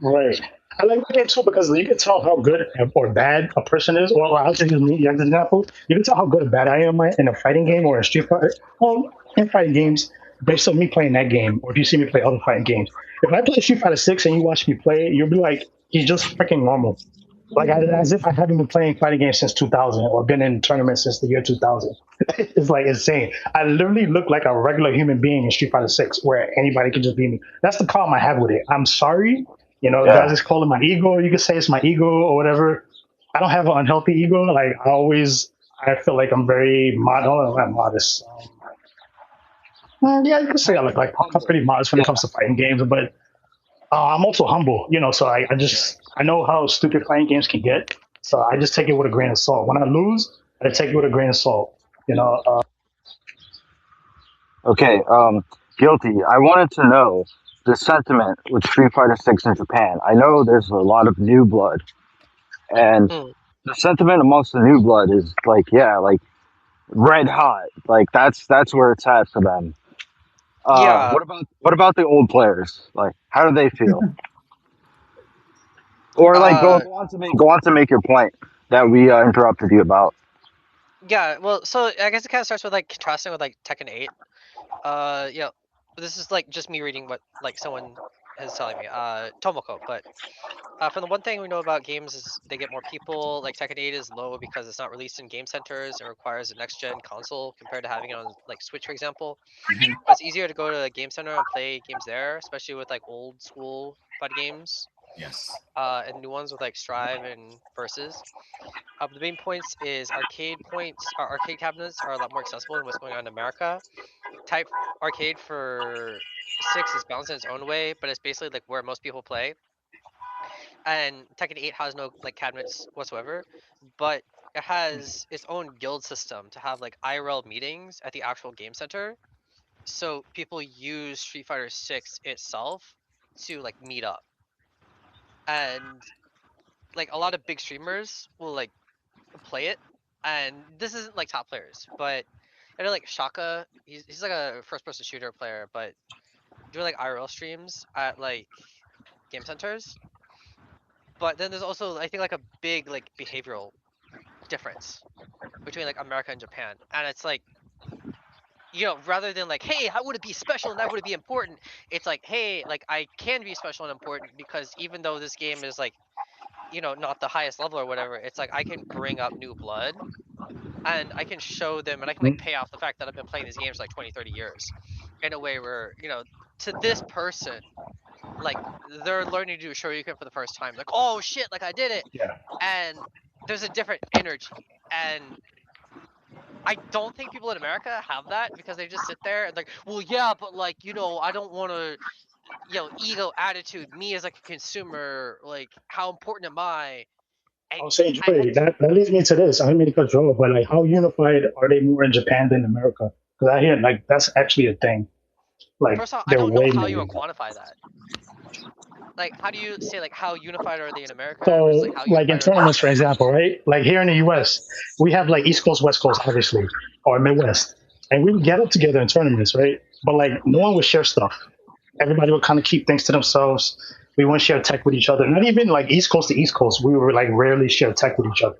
Right. I like the game too because you can tell how good or bad a person is. Or I'll just use me as an example. You can tell how good or bad I am in a fighting game or a Street Fighter. Well, in fighting games, based on me playing that game, or if you see me play other fighting games. If I play Street Fighter 6 and you watch me play, you'll be like, he's just freaking normal. Like as if I haven't been playing fighting games since 2000 or been in tournaments since the year 2000. It's like insane. I literally look like a regular human being in Street Fighter 6 where anybody can just be me. That's the problem I have with it. I'm sorry. You know, Yeah. guys just call it my ego. You can say it's my ego or whatever. I don't have an unhealthy ego. Like I feel like I'm very modest. Yeah, you can say I look like I'm pretty modest when it comes to fighting games, but I'm also humble, you know. So I know how stupid fighting games can get. So I just take it with a grain of salt. When I lose, I take it with a grain of salt. You know. Okay, guilty. I wanted to know the sentiment with Street Fighter 6 in Japan. I know there's a lot of new blood, and Hmm. the sentiment amongst the new blood is like, yeah, like red hot. Like that's where it's at for them. Yeah. What about the old players? Like, how do they feel? Or like Uh. go on to make your point that we interrupted you about. Yeah. Well, so I guess it kind of starts with like contrasting with like Tekken 8. You know, this is like just me reading what like someone is telling me. Tomoko, but from the one thing we know about games is they get more people. Like Tekken 8 is low because it's not released in game centers and requires a next gen console compared to having it on like Switch, for example. Mhm. But it's easier to go to a game center and play games there, especially with like old school fighting games. Yes. And new ones with like Strive and Versus. The main points is arcade cabinets are a lot more accessible than what's going on in America. Type arcade for 6 is balanced in its own way, but it's basically like where most people play. And Tekken 8 has no like cabinets whatsoever, but it has its own guild system to have like IRL meetings at the actual game center. So people use Street Fighter 6 itself to like meet up. And like a lot of big streamers will like play it. And this isn't like top players, but I know like Shaka, he's like a first person shooter player, but doing like IRL streams at like game centers. But then there's also I think like a big like behavioral difference between like America and Japan. And it's like, you know, rather than like, hey, how would it be special and that would it be important? It's like, hey, like I can be special and important because even though this game is like, you know, not the highest level or whatever, it's like I can bring up new blood and I can show them and I can like pay off the fact that I've been playing these games for like 20, 30 years in a way where, you know, to this person, like they're learning to do Shoryuken for the first time. Like, oh shit, like I did it. Yeah. And there's a different energy. And I don't think people in America have that because they just sit there and like, well, yeah, but like, you know, I don't want to, you know, ego attitude, me as like a consumer, like how important am I? I was saying, I Joey, that leads me to this. I don't mean to cut you off, but like, how unified are they more in Japan than America? Because I hear like that's actually a thing. Like first off, I they're don't know way how more you would unified. quantify that. Like, how do you say like how unified are they in America versus like So, how like in unified are they in tournaments, for Japan? example, right? Like here in the U.S., we have like East Coast, West Coast, obviously, or Midwest, and we would gather together in tournaments, right? But like no one would share stuff. Everybody would kind of keep things to themselves. We wouldn't share tech with each other. Not even like East Coast to East Coast. We would like rarely share tech with each other.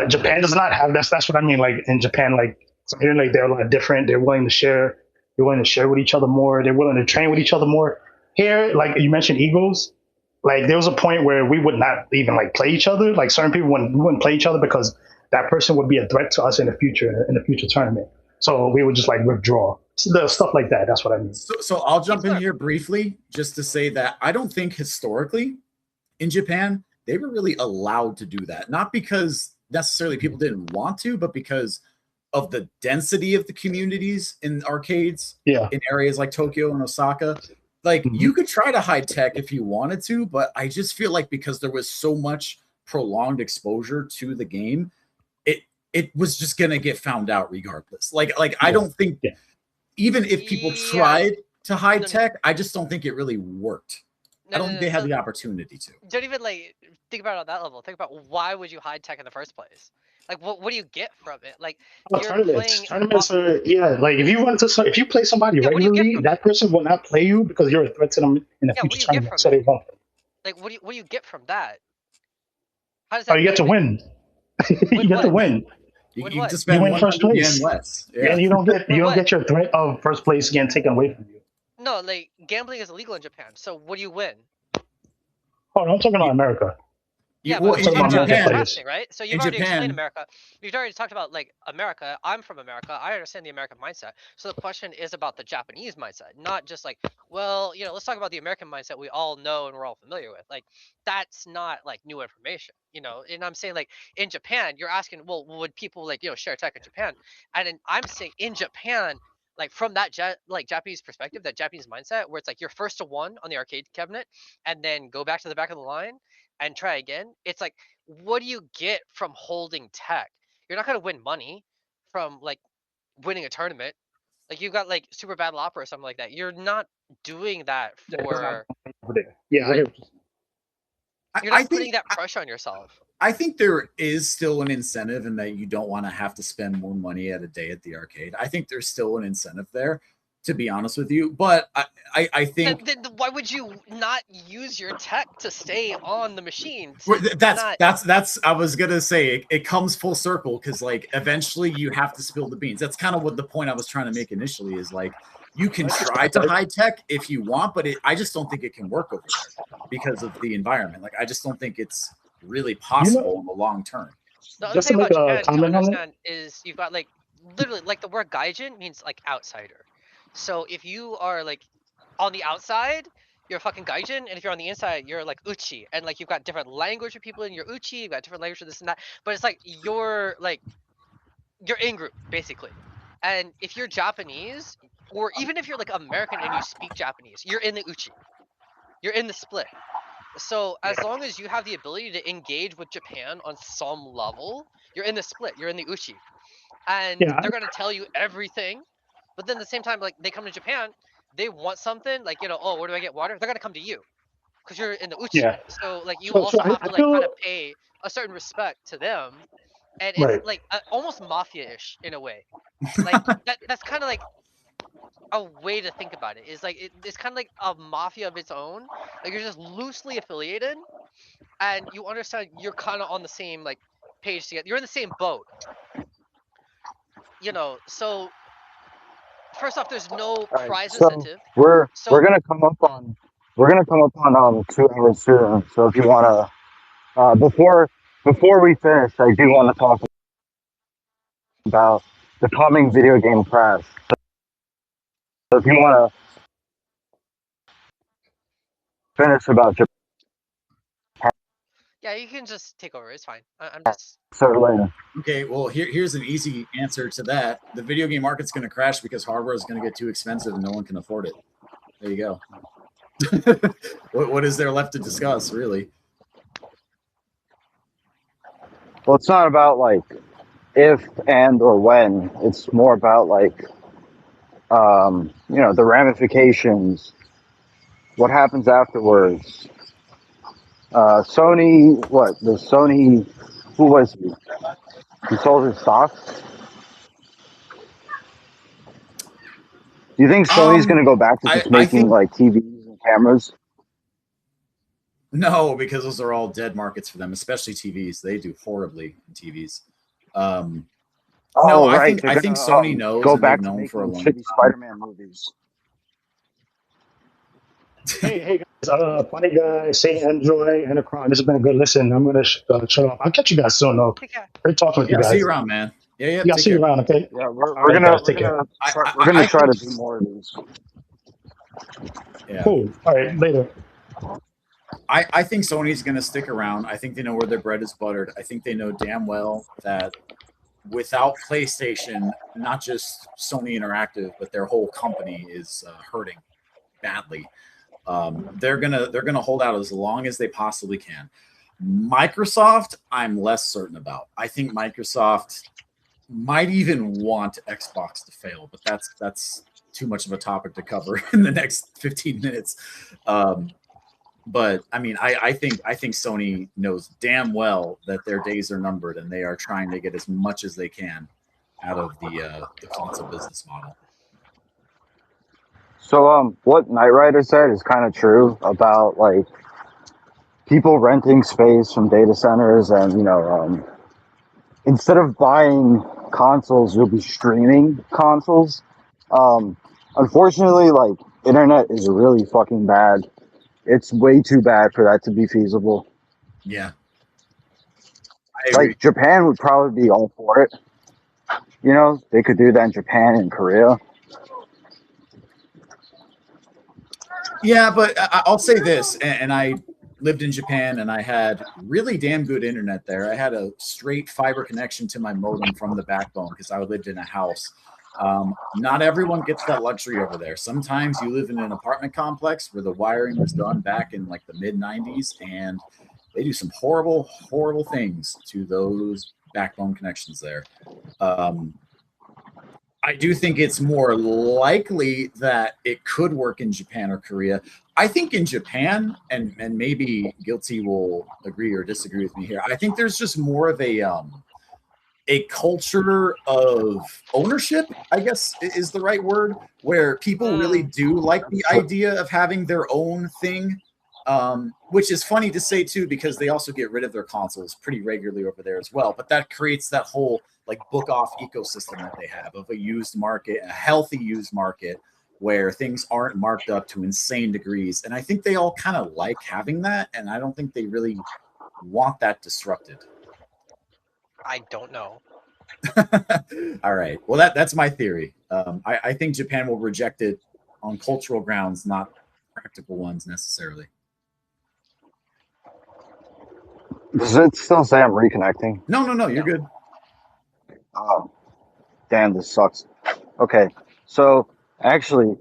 Japan does not have that's what I mean. Like in Japan, like so here, like they're a lot different. They're willing to share. They're willing to share with each other more. They're willing to train with each other more. Here, like you mentioned, egos. Like there was a point where we would not even like play each other. Like certain people wouldn't play each other because that person would be a threat to us in the future tournament. So we would just like withdraw. So the stuff like that. That's what I mean. So I'll jump in here briefly just to say that I don't think historically in Japan they were really allowed to do that. Not because necessarily people didn't want to, but because of the density of the communities in arcades in areas like Tokyo and Osaka. Like you could try to hide tech if you wanted to, but I just feel like because there was so much prolonged exposure to the game, it was just gonna get found out regardless. Like I don't think even if people tried to hide tech, I just don't think it really worked. I don't think they had the opportunity to. Don't even like think about it on that level. Think about why would you hide tech in the first place? Like what do you get from it? Like you're Tournaments. playing Tournaments are like if you play somebody regularly, that person will not play you because you're a threat to them in a future tournament. So they won't. Like, what do you get from that? How does Oh, that you get to benefit win. You Win get to what? win. You, Win you what? just You spend win first 100 yen place, less. Yeah. and you don't Win what? get your threat of first place getting taken away from you. No, like gambling is illegal in Japan. So what do you win? Oh, no, I'm talking about America. Yeah, well, but I'm talking in about Japan American it's players. happening, right? So you've in already explained Japan, America. You've already talked about like America. I'm from America. I understand the American mindset. So the question is about the Japanese mindset, not just like, well, let's talk about the American mindset we all know and we're all familiar with. Like that's not like new information, And I'm saying like in Japan, you're asking, well, would people like share tech in Japan? And then I'm saying in Japan, like from that Japanese perspective, that Japanese mindset, where it's like you're first to one on the arcade cabinet, and then go back to the back of the line and try again. It's like, what do you get from holding tech? You're not gonna win money from like winning a tournament. Like you've got like Super Battle Opera or something like that. You're not doing that for. Over there. Yeah, I hear what you're saying. You're I not think putting that pressure on yourself. I think there is still an incentive in that you don't want to have to spend more money at a day at the arcade. I think there's still an incentive there, to be honest with you. But I think Then why would you not use your tech to stay on the machine? that's I was gonna say it comes full circle because like eventually you have to spill the beans. That's kind of what the point I was trying to make initially is like you can try to high tech if you want, but I just don't think it can work over there because of the environment. Like I just don't think it's really possible in the long term. The other Just to thing about make a Japan to comment on it. understand is you've got like literally like the word gaijin means like outsider. So if you are like on the outside, you're a fucking gaijin, and if you're on the inside, you're like uchi, and like you've got different language of people in your uchi, you've got different language for this and that. But it's like you're in group basically, and if you're Japanese, or even if you're like American and you speak Japanese, you're in the uchi, you're in the split. So as long as you have the ability to engage with Japan on some level, you're in the split, you're in the uchi, and Yeah, they're gonna tell you everything. But then at the same time, like they come to Japan, they want something like oh, where do I get water? They're gonna come to you because you're in the uchi. yeah. So like you So also have I to like kind feel of pay a certain respect to them, and it's right. like almost mafia-ish in a way. Like that's kind of like a way to think about it. Is like it's kind of like a mafia of its own. Like you're just loosely affiliated, and you understand you're kind of on the same like page together. You're in the same boat. So first off, there's no All right, prize so incentive. we're So gonna come up on 2 hours soon. So if you wanna before we finish, I do want to talk about the coming video game crash. So if you wanna finish about Japan, yeah, you can just take over. It's fine. I'm just. start later. Okay, well here's an easy answer to that. The video game market's going to crash because hardware is going to get too expensive and no one can afford it. There you go. What is there left to discuss, really? Well, it's not about like if and or when. It's more about like the ramifications, what happens afterwards. Sony, who was he? He sold his stocks. Do you think Sony's going to go back to just I making think like TVs and cameras? no, because those are all dead markets for them, especially TVs. They do horribly in TVs. No, Right. I think Sony knows, go and back they've to known for a making long shitty time. Spider-Man movies. Hey guys, funny guy, Saint Android, ANAKRON. This has been a good listen. I'm gonna shut off. I'll catch you guys soon, though. Take care. Great talking with you Yeah, see guys. you around, man. Yeah, Yeah, I'll take see you care. around. Okay. Yeah, All right, guys, take care. we're gonna I try to think, do more of these. yeah. Cool. All right, later. I think Sony's going to stick around. I think they know where their bread is buttered. I think they know damn well that without PlayStation, not just Sony Interactive, but their whole company is hurting badly. They're gonna hold out as long as they possibly can. Microsoft, I'm less certain about. I think Microsoft might even want Xbox to fail, but that's too much of a topic to cover in the next 15 minutes. But I mean, I think Sony knows damn well that their days are numbered, and they are trying to get as much as they can out of the console business model. So what Knight Rider said is kind of true about like people renting space from data centers, and instead of buying consoles, you'll be streaming consoles. Unfortunately, like, internet is really fucking bad. It's way too bad for that to be feasible. Yeah. I agree. Like, Japan would probably be all for it. They could do that in Japan and Korea. Yeah, but I'll say this, and I lived in Japan, and I had really damn good internet there. I had a straight fiber connection to my modem from the backbone because I lived in a house. Not everyone gets that luxury over there. Sometimes you live in an apartment complex where the wiring was done back in like the mid-90s, and they do some horrible, horrible things to those backbone connections there. I do think it's more likely that it could work in Japan or Korea. I think in Japan, and maybe gllty will agree or disagree with me here, I think there's just more of a culture of ownership, I guess is the right word, where people really do like the idea of having their own thing, which is funny to say too, because they also get rid of their consoles pretty regularly over there as well. But that creates that whole like book off ecosystem that they have of a used market, a healthy used market where things aren't marked up to insane degrees. And I think they all kind of like having that. And I don't think they really want that disrupted. I don't know. All right. Well, that's my theory. I think Japan will reject it on cultural grounds, not practical ones necessarily. Does it still say I'm reconnecting? No, you're good. Damn, this sucks. Okay, so actually,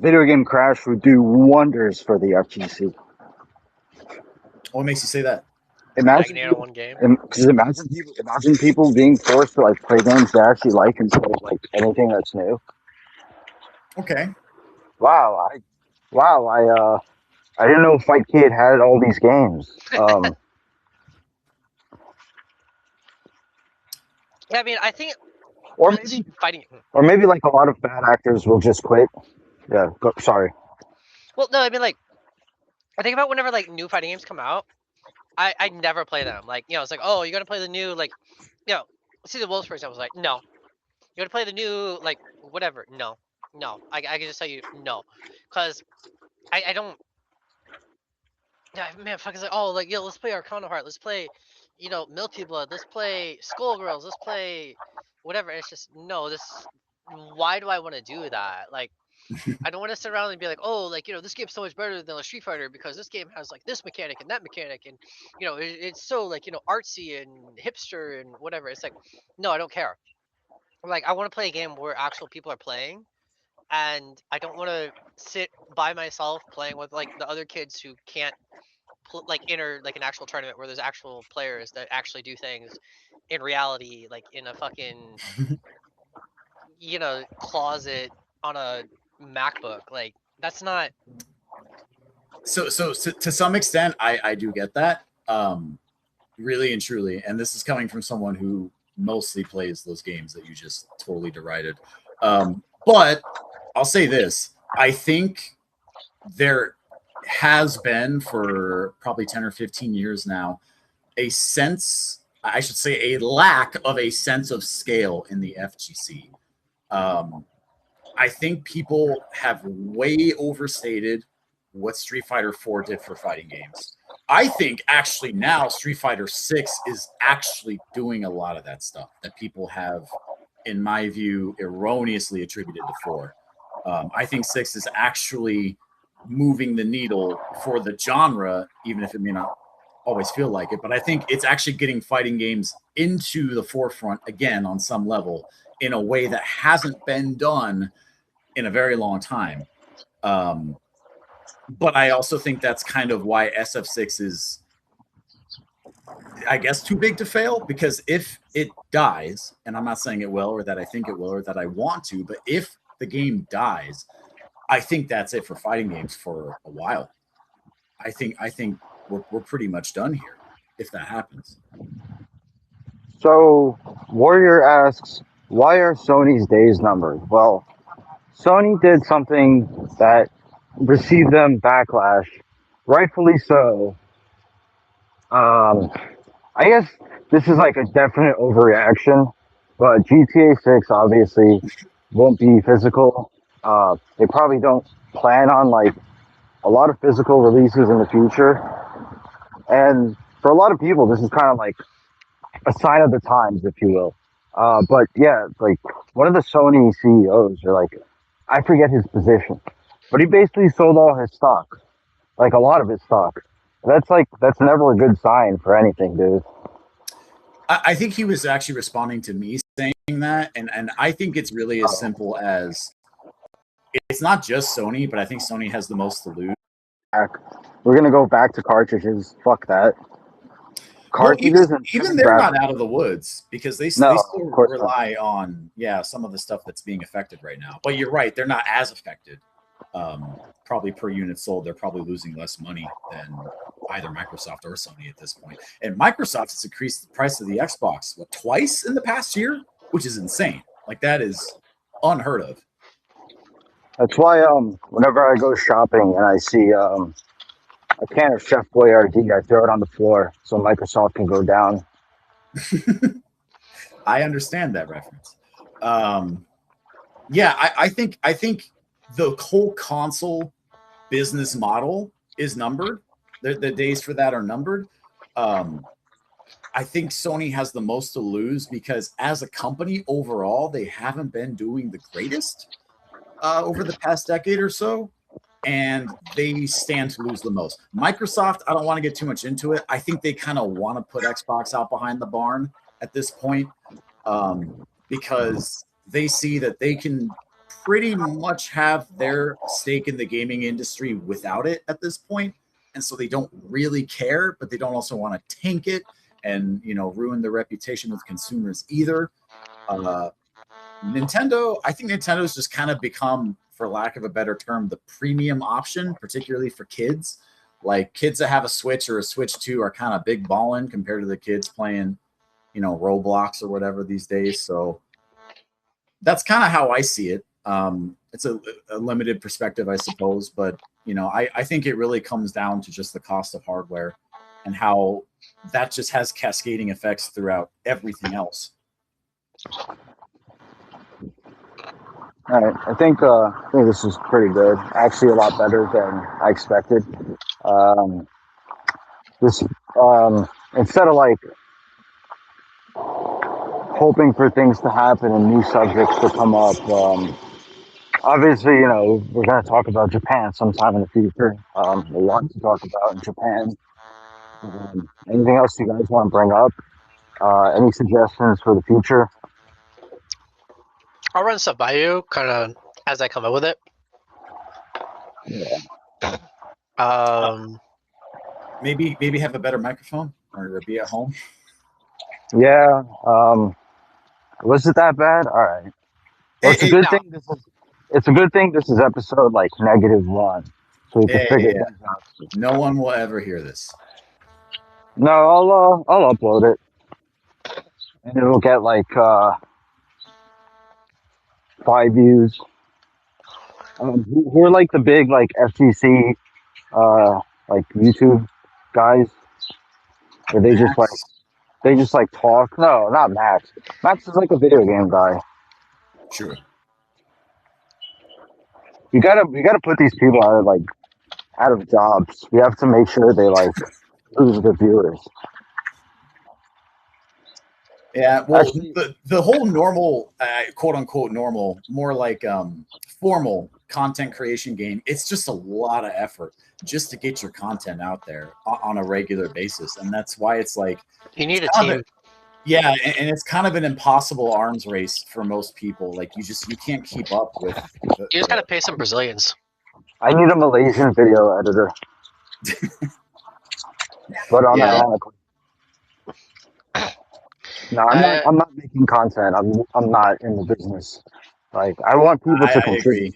video game crash would do wonders for the FGC. What makes you say that? Imagine people being forced to like play games they actually like instead of like anything that's new. Okay. Wow, I didn't know Fightcade had all these games. Yeah, I mean, I think, or maybe fighting, or maybe like a lot of bad actors will just quit. Yeah, sorry. Well, no, I mean, like, I think about whenever like new fighting games come out, I never play them. Like, it's like, oh, you're gonna play the new, like, see the Wolves, for example, was like, no. You're gonna play the new, like, whatever. No. I can just tell you no, because I don't. Yeah, man, fuck is like, oh, like, let's play Arcana Heart, let's play, Milky Blood, let's play Skullgirls, let's play whatever. And it's just no. Why do I want to do that? Like, I don't want to sit around and be like, oh, like, this game's so much better than a Street Fighter because this game has like this mechanic and that mechanic, and it's so like artsy and hipster and whatever. It's like, no, I don't care. Like, I want to play a game where actual people are playing, and I don't want to sit by myself playing with like the other kids who can't enter like an actual tournament where there's actual players that actually do things in reality, like in a fucking closet on a MacBook. Like, that's not. So to some extent, I do get that, really and truly, and this is coming from someone who mostly plays those games that you just totally derided. But I'll say this: I think there has been for probably 10 or 15 years now a sense, I should say, a lack of a sense of scale in the FGC. I think people have way overstated what Street Fighter 4 did for fighting games. I think actually now Street Fighter 6 is actually doing a lot of that stuff that people have, in my view, erroneously attributed to 4. I think 6 is actually moving the needle for the genre, even if it may not always feel like it. But I think it's actually getting fighting games into the forefront again on some level in a way that hasn't been done in a very long time. But I also think that's kind of why SF6 is, I guess, too big to fail, because if it dies, and I'm not saying it will, or that I think it will, or that I want to, but if the game dies, I think that's it for fighting games for a while. I think we're pretty much done here if that happens. So Warrior asks, why are Sony's days numbered? Well, Sony did something that received them backlash, rightfully so, I guess this is like a definite overreaction, but GTA 6 obviously won't be physical. They probably don't plan on like a lot of physical releases in the future. And for a lot of people, this is kind of like a sign of the times, if you will. But yeah, like one of the Sony CEOs, or like, I forget his position, but he basically sold all his stock, like a lot of his stock. That's never a good sign for anything, dude. I think he was actually responding to me saying that, and I think it's really as simple as it's not just Sony, but I think Sony has the most to lose. We're gonna go back to cartridges. Fuck that. Cartridges, well, even they're not out of the woods because they still rely on some of the stuff that's being affected right now. But you're right, they're not as affected. Probably per unit sold, they're probably losing less money than either Microsoft or Sony at this point. And Microsoft has increased the price of the Xbox twice in the past year, which is insane. Like that is unheard of. That's why whenever I go shopping and I see a can of Chef Boyardee, I throw it on the floor so Microsoft can go down. I understand that reference. I think the whole console business model is numbered. The days for that are numbered. I think Sony has the most to lose because as a company overall, they haven't been doing the greatest over the past decade or so, and they stand to lose the most. Microsoft, I don't want to get too much into it. I think they kind of want to put Xbox out behind the barn at this point because they see that they can pretty much have their stake in the gaming industry without it at this point. And so they don't really care, but they don't also want to tank it and, ruin their reputation with consumers either. Nintendo, I think Nintendo's just kind of become, for lack of a better term, the premium option, particularly for kids. Like kids that have a Switch or a Switch 2 are kind of big ballin' compared to the kids playing, Roblox or whatever these days. So that's kind of how I see it. It's a limited perspective, I suppose, but I think it really comes down to just the cost of hardware and how that just has cascading effects throughout everything else. All right, I think this is pretty good. Actually, a lot better than I expected. Instead of like hoping for things to happen and new subjects to come up, obviously, we're going to talk about Japan sometime in the future. A lot to talk about in Japan. Anything else you guys want to bring up? Any suggestions for the future? I'll run stuff by you, kind of as I come up with it. Yeah. Maybe have a better microphone or be at home. Yeah. Was it that bad? All right. Well, it's a good thing. It's a good thing. This is episode like -1, so we can figure things out. No one will ever hear this. No, I'll upload it, and it'll get like 5 views. Who are like the big like FCC like YouTube guys? Or they just like talk? No, not Max. Max is like a video game guy. Sure. You gotta put these people out of jobs. We have to make sure they like lose the viewers. Yeah, well, actually, the whole normal, quote unquote normal, more like formal content creation game, it's just a lot of effort just to get your content out there on a regular basis. And that's why it's like... You need a team. Yeah, and it's kind of an impossible arms race for most people. Like, you can't keep up with... You just gotta pay some Brazilians. I need a Malaysian video editor. But ironically. No, I'm not making content. I'm not in the business. Like, I want people to contribute.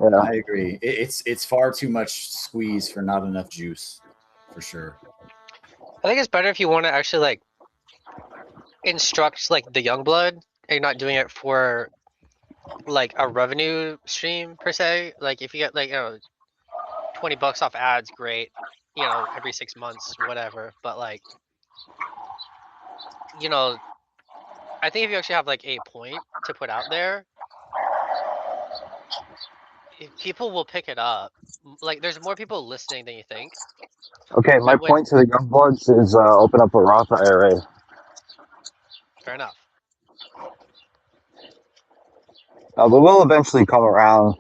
I agree. It's far too much squeeze for not enough juice, for sure. I think it's better if you want to actually like instruct like the young blood, and you're not doing it for like a revenue stream per se. Like if you get like $20 off ads, great. You know, every 6 months, whatever. But like, you know, I think if you actually have like a point to put out there, people will pick it up. Like, there's more people listening than you think. Okay, my But when point to the young bloods is open up a Roth IRA. fair enough. But we'll eventually come around.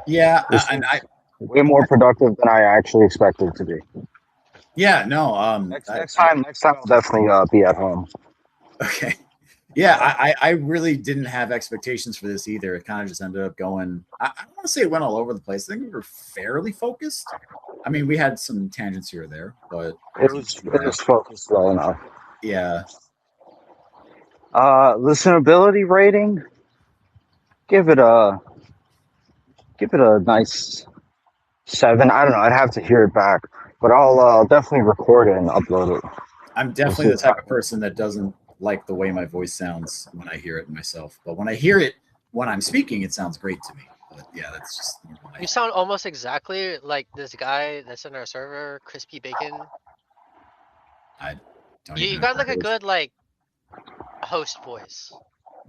Yeah, This and is way more productive than I actually expected to be. yeah, no, Next time I'll definitely be at home. okay. Yeah, I really didn't have expectations for this either. It kind of just ended up going. I don't want to say it went all over the place. I think we were fairly focused. I mean, we had some tangents here or there, but It was focused well enough. yeah. Listenability rating. Give it a nice 7. I don't know. I'd have to hear it back, but I'll definitely record it and upload it. I'm definitely the type of person that doesn't like the way my voice sounds when I hear it myself. But when I hear it when I'm speaking, it sounds great to me. But yeah, that's just normal. You sound almost exactly like this guy that's in our server, Crispy Bacon. I don't You even got know like a good like host voice.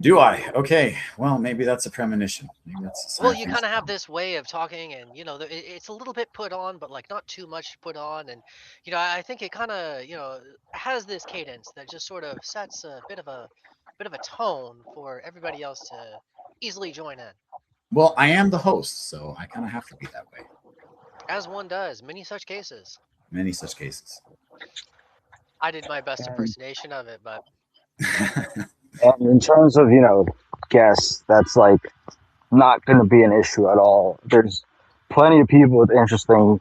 Do I? Okay. Well, maybe that's a premonition. Maybe that's a sign Well, of you things kind to of have come. this way of talking, and you know, it's a little bit put on, but like not too much put on, and you know, I think it kind of, you know, has this cadence that just sort of sets a bit of a tone for everybody else to easily join in. Well, I am the host, so I kind of have to be that way. As one does, many such cases. Many such cases. I did my best impersonation of it, but And in terms of, guests, that's like not going to be an issue at all. There's plenty of people with interesting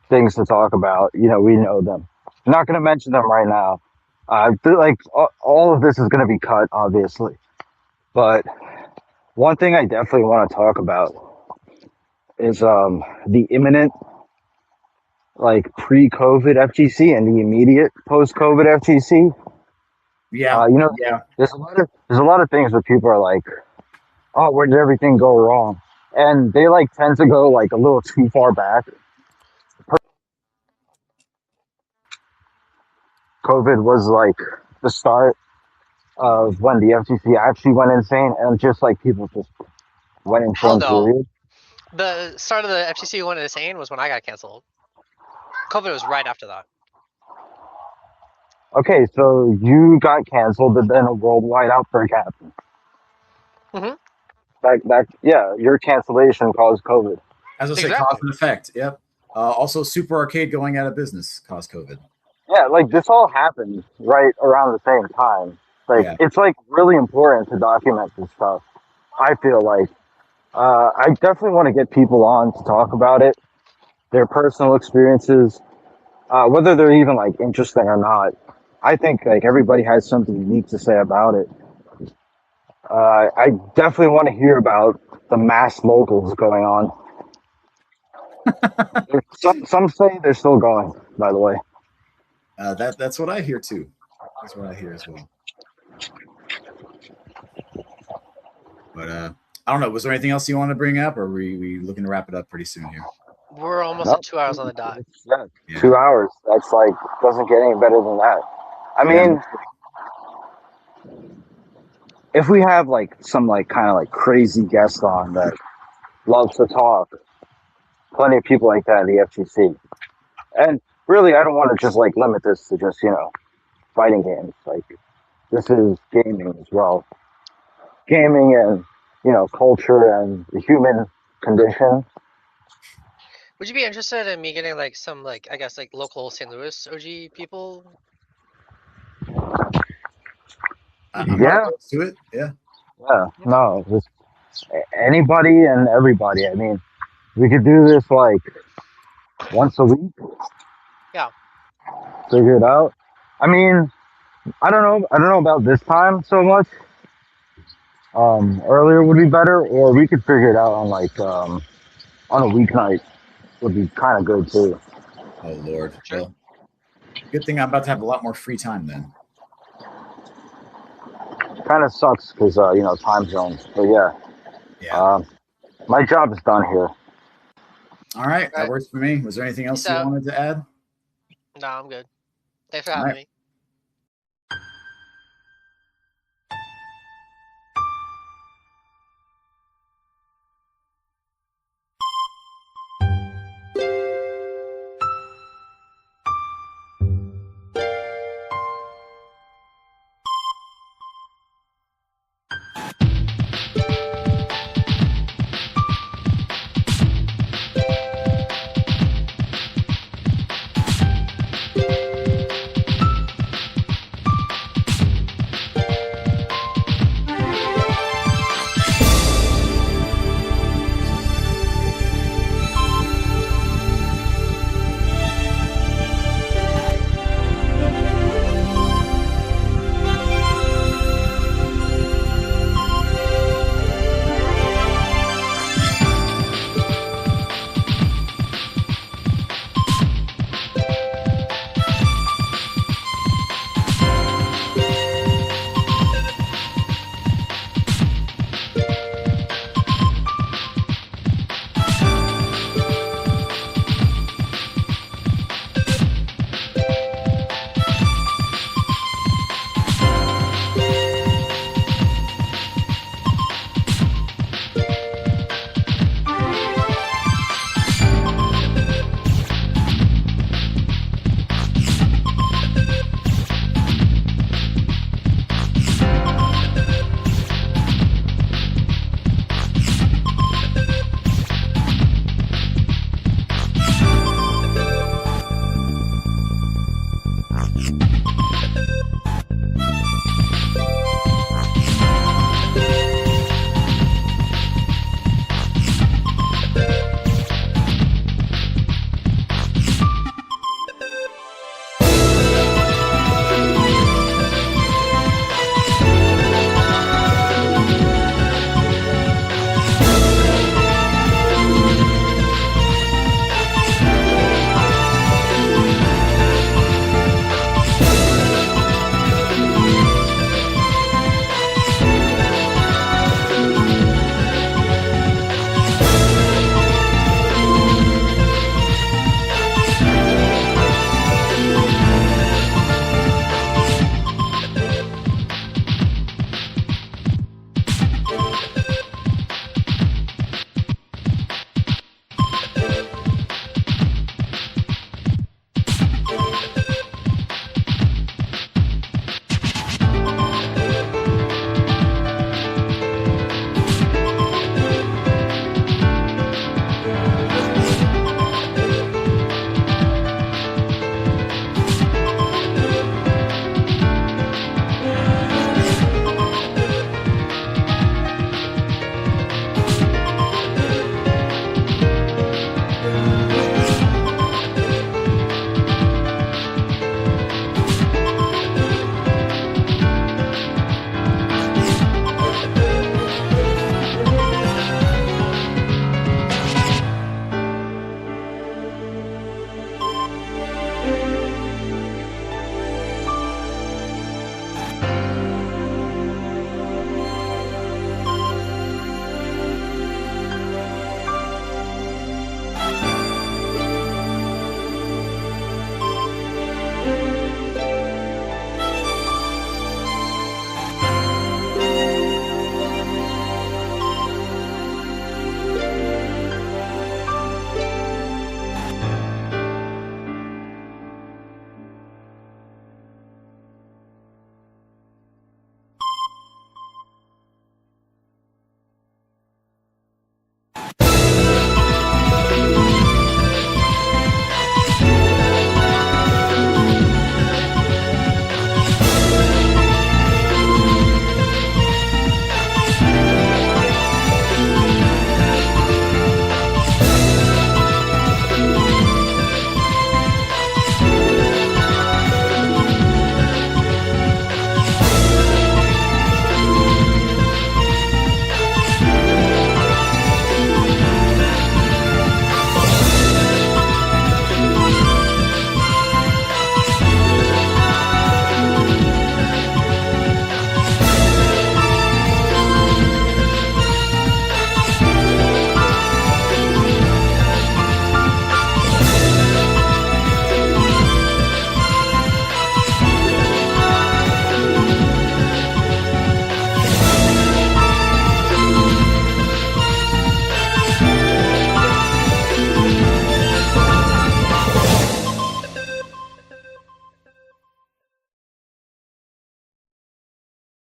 things to talk about. We know them. I'm not going to mention them right now. I feel like all of this is going to be cut, obviously. But one thing I definitely want to talk about is the imminent, like pre-COVID FGC and the immediate post-COVID FGC. Yeah. Yeah. There's a lot of things where people are like, "Oh, where did everything go wrong?" And they like tend to go like a little too far back. COVID was like the start of when the FGC actually went insane, and just like people just went insane. hell no. Period. The start of the FCC went insane was when I got canceled. COVID was right after that. Okay, so you got canceled, and then a worldwide outbreak happened. Your cancellation caused COVID. As I say, cause and effect. Yep. Also, Super Arcade going out of business caused COVID. Yeah, like this all happened right around the same time. Like It's like really important to document this stuff. I feel like I definitely want to get people on to talk about it, their personal experiences, whether they're even like interesting or not. I think like everybody has something unique to say about it. I definitely want to hear about the mass locals going on. Some say they're still going, by the way. That's what I hear too. That's what I hear as well. But I don't know. Was there anything else you want to bring up, or are we looking to wrap it up pretty soon here? We're almost at 2 hours on the dot. Yeah. 2 hours. That's like doesn't get any better than that. I mean, if we have like some like kind of like crazy guest on that loves to talk, plenty of people like that in the FGC. And really, I don't want to just like limit this to just fighting games. Like this is gaming as well. Gaming and culture and the human condition. Would you be interested in me getting like some like I guess like local St. Louis OG people? I'm not opposed to it. Yeah. Yeah. No, just anybody and everybody. I mean, we could do this like once a week. Yeah. Figure it out. I mean, I don't know about this time so much. Earlier would be better, or we could figure it out on like on a weeknight would be kind of good too. Oh Lord. Sure. Well, good thing I'm about to have a lot more free time then. Kind of sucks because time zones, but yeah. My job is done here. All right, that Alright. works for me. Was there anything else Peace you out. wanted to add? No, I'm good. Thanks for All having right. me.